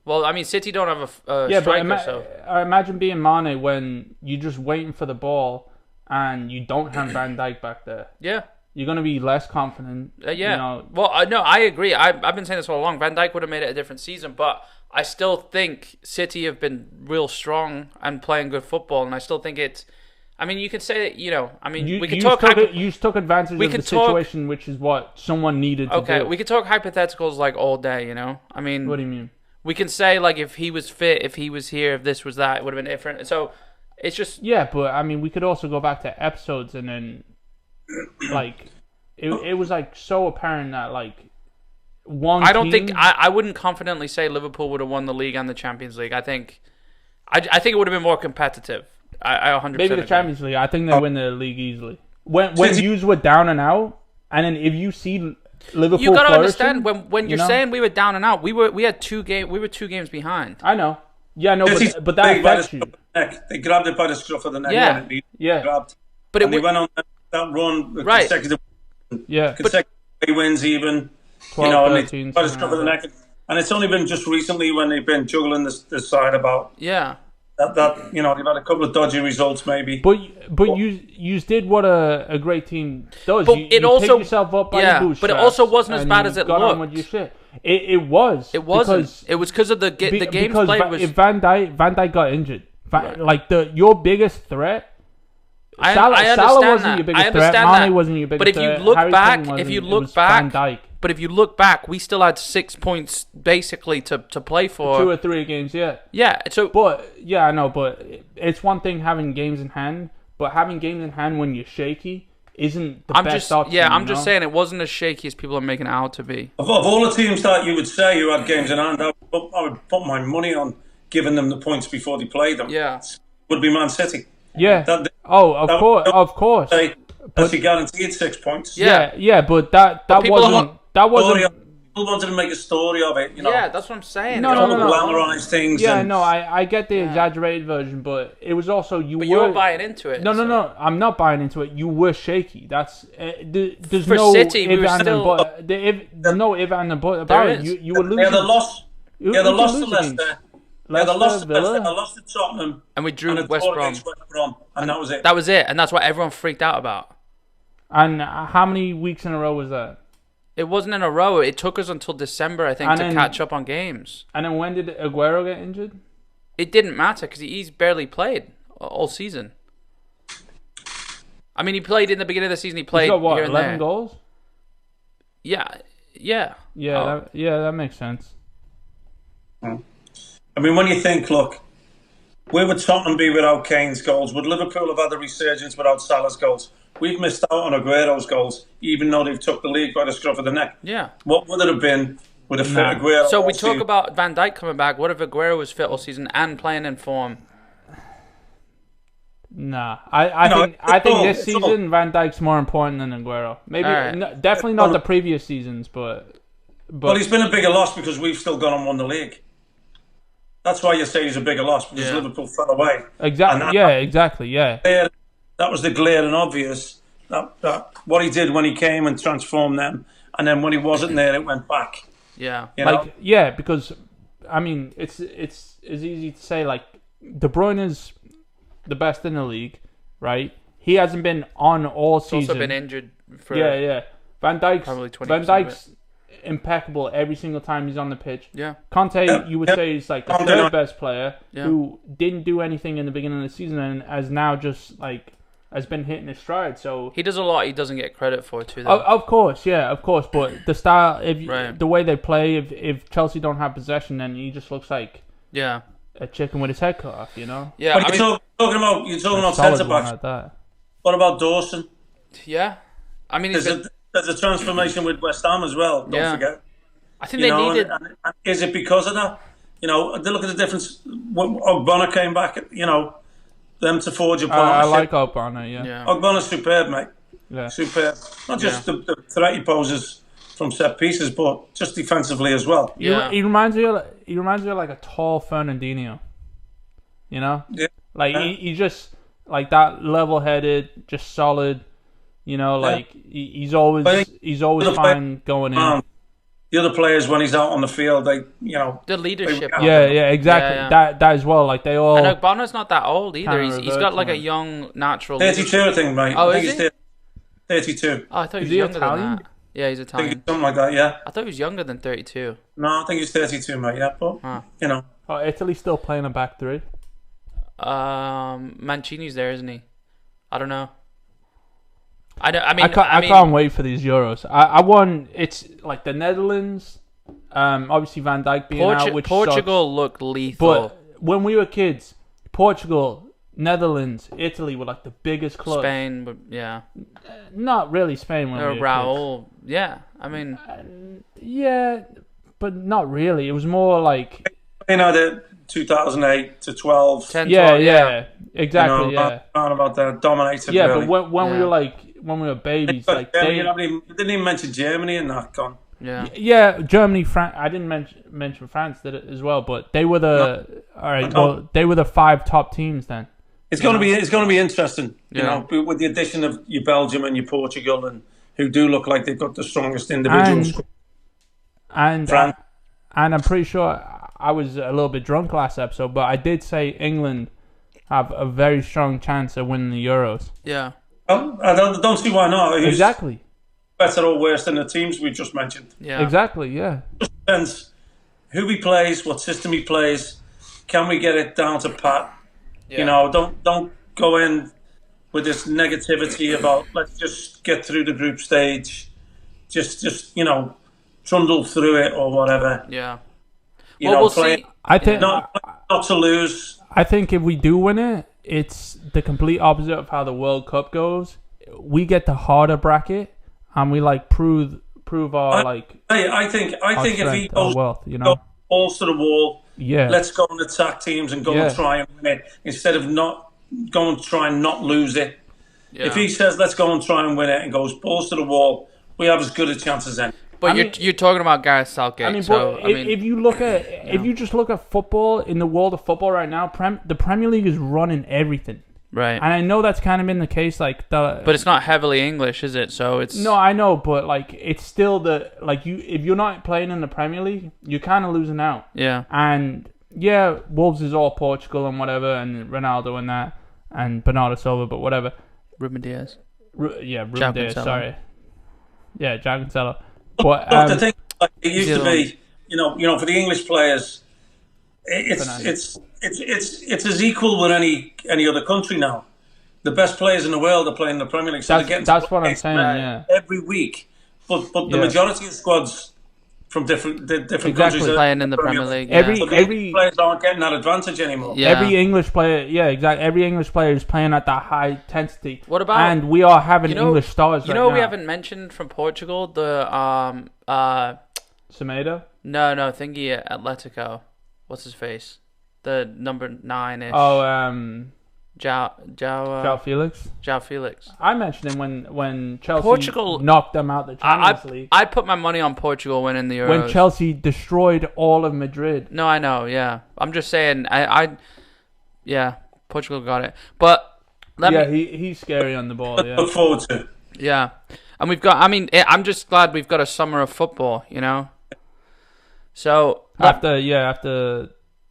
Well, I mean, City don't have a striker, so... I imagine being Mane when you're just waiting for the ball and you don't have Van Dijk back there. Yeah. You're going to be less confident. Yeah. You know. Well, no, I agree. I've been saying this all along. Van Dijk would have made it a different season, but I still think City have been real strong and playing good football, and I still think it's... I mean, you could say that, I mean, we could talk... You took advantage of the situation, which is what someone needed to do. Okay, we could talk hypotheticals, like, all day, I mean... What do you mean? We can say, like, if he was fit, if he was here, if this was that, it would have been different. So, it's just... Yeah, but, I mean, we could also go back to episodes and then, like, it was, like, so apparent that, like, I wouldn't confidently say Liverpool would have won the league and the Champions League. I think it would have been more competitive. I 100% Maybe the agree. Champions League. I think they win the league easily. When yous were down and out, and then if you see... Liverpool you gotta understand when you're saying we were down and out, we were 2 games behind. I know. Yeah, no, but that affects you. They grabbed it by the scruff of the neck. Yeah. Grabbed. But they went on that run with right. consecutive wins even. 12, and 13, by the scruff of the neck. And it's only been just recently when they've been juggling this side about. Yeah. That they've had a couple of dodgy results maybe. But you did what a great team does. But you also picked yourself up by the bootstraps, but it also wasn't as bad as it got looked. On with your shit. It was. It wasn't. It was because of the games played. Was if Van Dijk got injured, like your biggest threat. Salah wasn't your biggest threat. Mane wasn't your biggest threat. But if you look back, but if you look back, we still had 6 points basically to play for 2 or 3 games. Yeah. Yeah. So, I know. But it's one thing having games in hand, but having games in hand when you're shaky isn't the best option. Yeah, I'm just saying it wasn't as shaky as people are making it out to be. Of all the teams that you would say who had games in hand, I would put my money on giving them the points before they played them. Yeah. Would be Man City. Yeah. Of course. But you guaranteed 6 points. Yeah, but that wasn't. People wanted to make a story of it, Yeah, that's what I'm saying. No. Glamorize things. Yeah, I get the exaggerated version, but it was also you were buying into it. No, I'm not buying into it. You were shaky. That's there's for no City. If there's no if and the but about it. You were losing. They lost to Leicester. They lost to Leicester. They lost to Tottenham, and we drew West Brom, and that was it. That was it, and that's what everyone freaked out about. And how many weeks in a row was that? It wasn't in a row. It took us until December, I think, to catch up on games. And then when did Aguero get injured? It didn't matter because he's barely played all season. I mean, he played in the beginning of the season. He played He's got, what, here and 11 there. goals? Yeah. That makes sense. I mean, when you think, look, where would Tottenham be without Kane's goals? Would Liverpool have had the resurgence without Salah's goals? We've missed out on Aguero's goals, even though they've took the league by the scruff of the neck. Yeah. What would it have been with a fit Aguero? So we talk about Van Dijk coming back. What if Aguero was fit all season and playing in form? Nah, I think this season Van Dijk's more important than Aguero. Maybe definitely not the previous seasons, but he's been a bigger loss because we've still gone and won the league. That's why you say he's a bigger loss because Liverpool fell away. Exactly. That was the glaring obvious. That what he did when he came and transformed them, and then when he wasn't there, it went back. Yeah, because I mean, it's easy to say like De Bruyne is the best in the league, right? He hasn't been on all season. He's also been injured for Van Dijk's probably 20%. Van Dijk's impeccable every single time he's on the pitch. Yeah. Kante, you would say, is like the third best player who didn't do anything in the beginning of the season and has now just like has been hitting his stride. So he does a lot he doesn't get credit for too. Though. Of course, but the style, the way they play, if Chelsea don't have possession, then he just looks like a chicken with his head cut off, you know. Yeah, but you're talking about centre backs. Like what about Dawson? Yeah, I mean, there's a transformation with West Ham as well. Don't forget. I think they needed. And is it because of that? You know, look at the difference. When Ogbonna came back, you know, them to forge a partnership. I like Ogbonna, yeah. Ogbonna's superb, mate. Yeah. Superb. Not just the threat he poses from set pieces, but just defensively as well. Yeah. He reminds me of like a tall Fernandinho. You know? Yeah. Like he just like that level-headed, just solid. You know, like he's always fine going in. The other players, when he's out on the field, they, you know, the leadership. Exactly. Yeah. That as well. Like they all. And Ogbonna's not that old either. He's got like a young natural. 32, I think, mate. Oh, I think is he? 32. Oh, I thought he was younger than that. Yeah, he's Italian. I think something like that. Yeah. I thought he was younger than 32. No, I think he's 32, mate. Yeah, but you know. Oh, Italy's still playing a back three. Mancini's there, isn't he? I don't know. I can't wait for these Euros. I want it's like the Netherlands. Obviously Van Dijk being out, which Portugal sucks. looked lethal. But when we were kids, Portugal, Netherlands, Italy were like the biggest clubs. Spain, but yeah, not really Spain when we were Raul. Kids. Yeah, I mean, yeah, but not really. It was more like the 2008 to 12. 10, 12 yeah, exactly. You know, about that dominated. Yeah, really. but when we were when we were babies, like they didn't even mention Germany in that con. Yeah, Germany, France. I didn't mention France did it as well, but they were they were the 5 top teams then. It's going to be interesting, you know, with the addition of your Belgium and your Portugal, and who do look like they've got the strongest individuals. And I'm pretty sure I was a little bit drunk last episode, but I did say England have a very strong chance of winning the Euros. Yeah. Well, I don't see why not. Exactly. Better or worse than the teams we just mentioned. Yeah. Exactly, yeah. It just depends who he plays, what system he plays. Can we get it down to pat? Yeah. You know, don't go in with this negativity about let's just get through the group stage. Just you know, trundle through it or whatever. Yeah. We'll see. I think not to lose. I think if we do win it, it's the complete opposite of how the World Cup goes. We get the harder bracket, and we like prove our I think if he goes wealth, you know, balls to the wall, let's go and attack teams and go and try and win it instead of not go and try and not lose it. Yeah. If he says let's go and try and win it and goes balls to the wall, we have as good a chance as any. But you're talking about Gareth Southgate. If you look at if you just look at football in the world of football right now, the Premier League is running everything. Right. And I know that's kind of been the case, but it's not heavily English, is it? So it's no, I know, but it's still if you're not playing in the Premier League, you're kind of losing out. Yeah. And Wolves is all Portugal and whatever, and Ronaldo and that, and Bernardo Silva, but whatever. Ruben Diaz. Ruben Diaz. Sorry. Yeah, Jack Cancelo. But the thing it used to be, you know, for the English players, it's as equal with any other country now. The best players in the world are playing in the Premier League. So that's what I'm saying. Yeah. Every week, but the majority of squads from different countries are playing in the Premier League. Every players aren't getting that advantage anymore. Yeah. Every English player, exactly. Every English player is playing at that high intensity. What about? And we are having English stars. You know, we haven't mentioned from Portugal the Semedo. No, thingy at Atletico. What's his face? The number 9-ish. Oh, João Felix. João Felix. I mentioned him when Chelsea knocked them out the Champions League. I'd put my money on Portugal winning the Euros. When Chelsea destroyed all of Madrid. No, I know, yeah. I'm just saying, Portugal got it. But he's scary on the ball, yeah. Look forward to it. Yeah. And I'm just glad we've got a summer of football, you know? So... After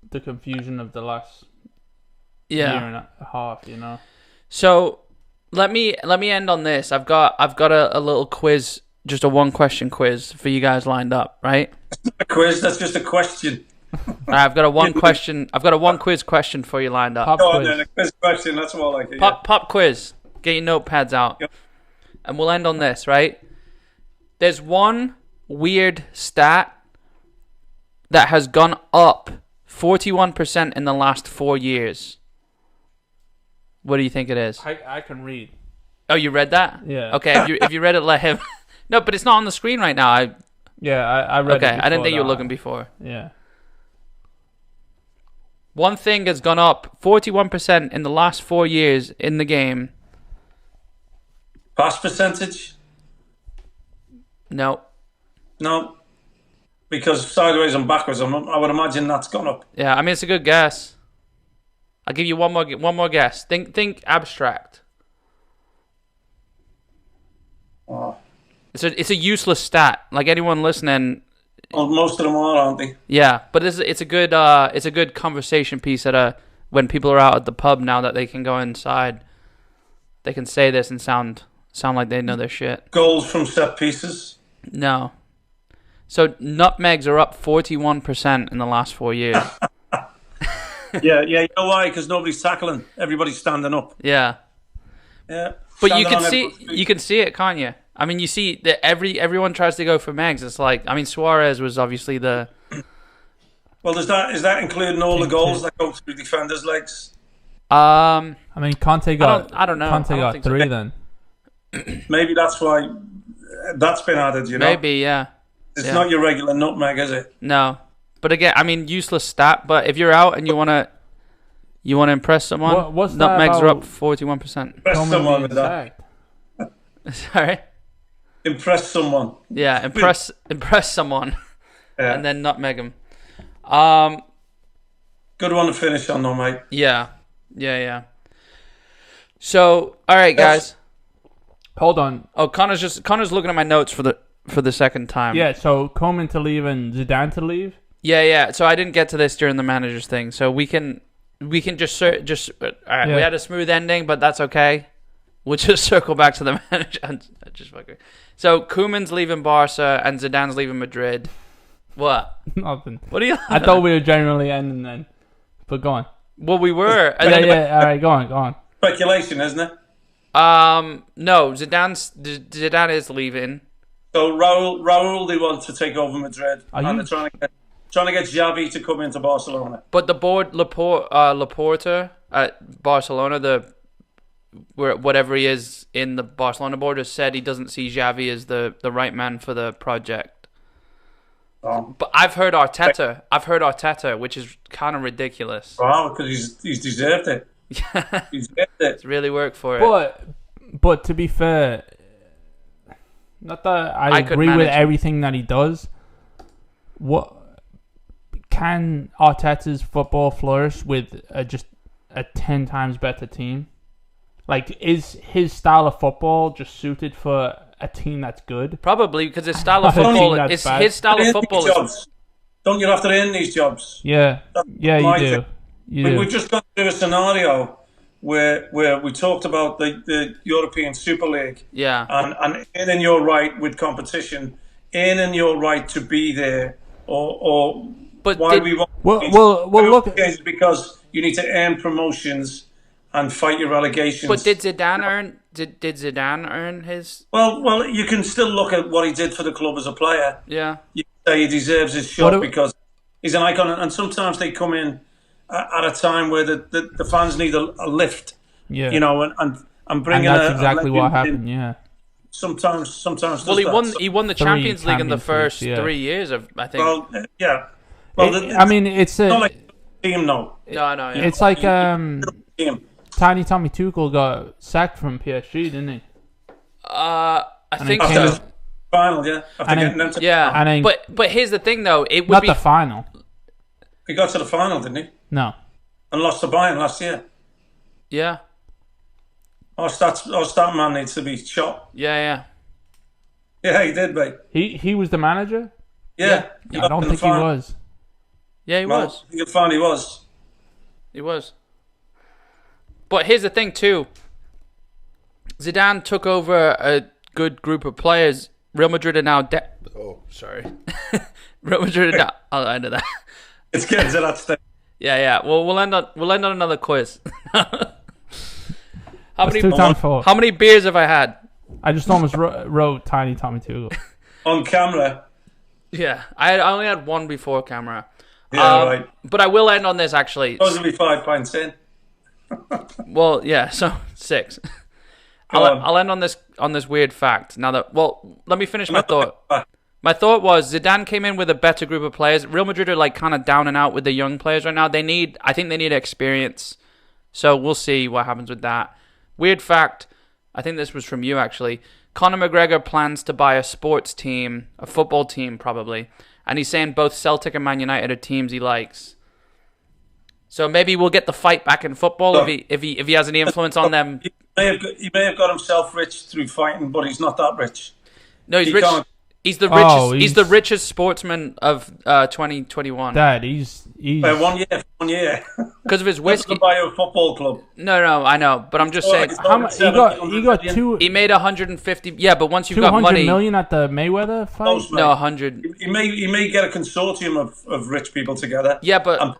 the confusion of the last... year and a half, you know. So let me end on this. I've got a little quiz just a one question quiz for you guys lined up, right? A quiz. That's just a question. I've got a one question. I've got a one quiz question for you lined up. Pop Go on quiz. then, a quiz question. That's more like it. Pop quiz. Get your notepads out. Yep. And we'll end on this, right? There's one weird stat that has gone up 41% in the last 4 years. What do you think it is? I can read. Oh, you read that? Yeah. Okay, if you read it, let him. No, but it's not on the screen right now. I read it. Okay, I didn't think you were before looking before. Yeah. One thing has gone up 41% in the last 4 years in the game. Pass percentage? No. No. Because sideways and backwards, I would imagine that's gone up. Yeah, I mean it's a good guess. I'll give you one more guess. Think abstract. Oh. It's a useless stat. Like anyone listening. Well, most of them are, aren't they? Yeah, but it's a good conversation piece when people are out at the pub now that they can go inside. They can say this and sound like they know their shit. Goals from set pieces? No. So nutmegs are up 41% in the last 4 years. Yeah. You know why? Because nobody's tackling. Everybody's standing up. Yeah. Yeah. But Standing on you can see it, can't you? I mean, you see that everyone tries to go for megs. It's like, I mean, Suarez was obviously the. Well, is that including all the goals that go through defenders' legs? I mean, Kante got. I don't know. Kante I don't got think so. 3 then. Maybe that's why that's been added. You know, Maybe, yeah. It's not your regular nutmeg, is it? No, but again, I mean, useless stat. But if you're out and you wanna impress someone, What's that nutmegs are about up 41%. Impress Coleman someone being with that. sacked? Sorry. Impress someone. Yeah, impress someone, Yeah. and then nutmeg them. Good one to finish on, though, mate. Yeah. So, all right, guys. Hold on. Oh, Connor's looking at my notes for the second time. Yeah, so Coleman to leave and Zidane to leave? Yeah. So I didn't get to this during the managers thing. So we can just all right. Yeah. We had a smooth ending, but that's okay. We'll just circle back to the manager. Just fucking. So Koeman's leaving Barca and Zidane's leaving Madrid. What? Nothing. What are you? I thought we were generally ending then. But go on. Well, we were. And then, Yeah. All right, go on. Speculation, isn't it? No. Zidane is leaving. So Raul, they want to take over Madrid, and you- they're trying to get Xavi to come into Barcelona. But the board, Laporta at Barcelona, whatever he is in the Barcelona board, has said he doesn't see Xavi as the right man for the project. But I've heard Arteta, which is kind of ridiculous. Wow, because he's deserved it. Yeah, He's deserved it. it's really worked for it. But to be fair, not that I could agree with manage. everything that he does. What can Arteta's football flourish with just a 10 times better team? Like, is his style of football just suited for a team that's good? Probably because his style of I think football that's is bad. his style of football is. Jobs. Don't you have to earn these jobs? Yeah, you my do. thing. You do. We've just gone through a scenario where we talked about the European Super League. Yeah. And earning your right with competition, earning your right to be there, or But why we want Well, look. is because you need to earn promotions and fight your relegations. But did Zidane earn? Did Zidane earn his? Well, you can still look at what he did for the club as a player. Yeah. You can say he deserves his shot because he's an icon, and sometimes they come in at a time where the fans need a lift. Yeah. You know, and bringing And that's a exactly what legend in. happened. Yeah. Sometimes. Well, he won the Champions League in the Champions first Leagues, yeah. 3 years of I think. Well, yeah. Well, It's not like a team, no. No. Yeah. it's like Team. Tiny Tommy Tuchel got sacked from PSG, didn't he? I think it so. came- Final, yeah. After And getting them to Yeah. And then- But here's the thing though. It would Not be the final. he got to the final, didn't he? No. And lost to Bayern last year. yeah. Our stat man needs to be shot. Yeah. Yeah, he did, mate. He was the manager? Yeah. He I got don't to the think he final. was. Yeah, he Well, was. I think the final he was. He was. But here's the thing too. Zidane took over a good group of players Real Madrid are now. Sorry. Real Madrid are now. I'll end that. It's getting to that stage. Yeah. Well, we'll end on another quiz. How many beers have I had? I just almost wrote Tiny Tommy Tuchel on camera. Yeah, I only had one before camera. Yeah, right. But I will end on this actually. Supposed to be 5 pints in. Well, yeah, so 6. I'll end on this weird fact. Now that let me finish my thought. My thought was Zidane came in with a better group of players. Real Madrid are like kind of down and out with the young players right now. I think they need experience. So we'll see what happens with that. Weird fact. I think this was from you actually. Conor McGregor plans to buy a sports team, a football team probably, and he's saying both Celtic and Man United are teams he likes. So maybe we'll get the fight back in football if he has any influence on them. He may have got himself rich through fighting, but he's not that rich. No, he's rich. He's the richest. He's the richest sportsman of 2021. Dad, he's by 1 year. Because of his whiskey. To buy a football club. No, I know, but I'm just saying. How much he got? He made 150. Yeah, but once you've got money, 200 million at the Mayweather fight. No, 100. He may get a consortium of rich people together. Yeah, but and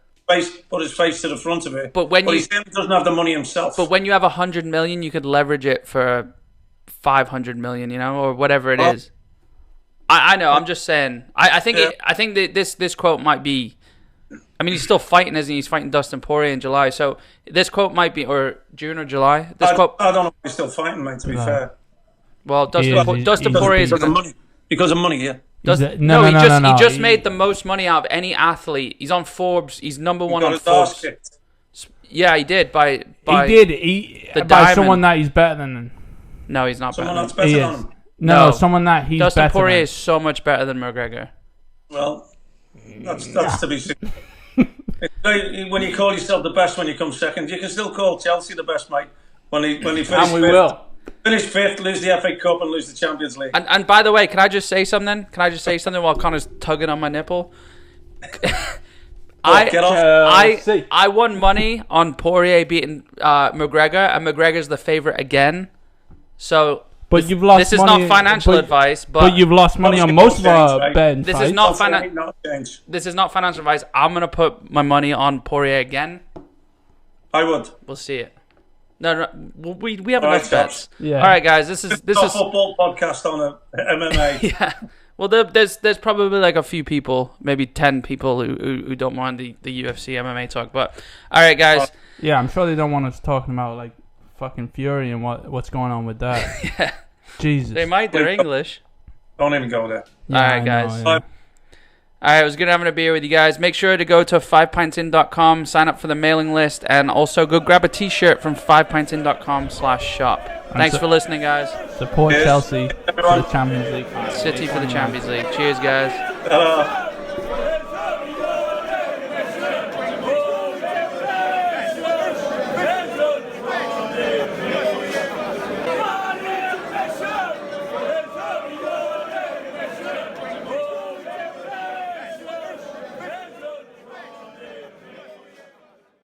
put his face to the front of it. But he certainly doesn't have the money himself. But when you have 100 million, you could leverage it for 500 million, or whatever it is. I know. I'm just saying. I think this quote might be. I mean, he's still fighting, isn't he? He's fighting Dustin Poirier in July. So this quote might be, or June or July. I don't know if he's still fighting, mate. To be fair. Well, Dustin Poirier is because of money. Yeah. He just made the most money out of any athlete. He's on Forbes. He's number one on Forbes. Yeah, he did by someone that he's better than. No, he's not someone better. That's better than him. No, someone that he's Dustin better Poirier than. is so much better than McGregor. Well, that's to be seen. When you call yourself the best when you come second, you can still call Chelsea the best, mate. When he finished and we will. Finish 5th, lose the FA Cup and lose the Champions League. And by the way, can I just say something? While Connor's tugging on my nipple? I won money on Poirier beating McGregor, and McGregor's the favourite again. So, but you've lost. This is not financial advice, but you've lost money on most of our bets. This is not financial advice. I'm gonna put my money on Poirier again. I would. We'll see it. No, we have enough bets. Yeah. All right, guys. This is a football podcast on MMA. Yeah. Well, there's probably like a few people, maybe 10 people who don't want the UFC MMA talk. But all right, guys. Yeah, I'm sure they don't want us talking about like fucking Fury and what's going on with that. Yeah. Jesus. They might. They're English. Don't even go there. Yeah, all right, guys. All right, it was good having a beer with you guys. Make sure to go to 5pintsin.com, sign up for the mailing list, and also go grab a t-shirt from 5pintsin.com/shop. Thanks for listening, guys. Support Chelsea for the Champions League. City for the Champions League. Cheers, guys.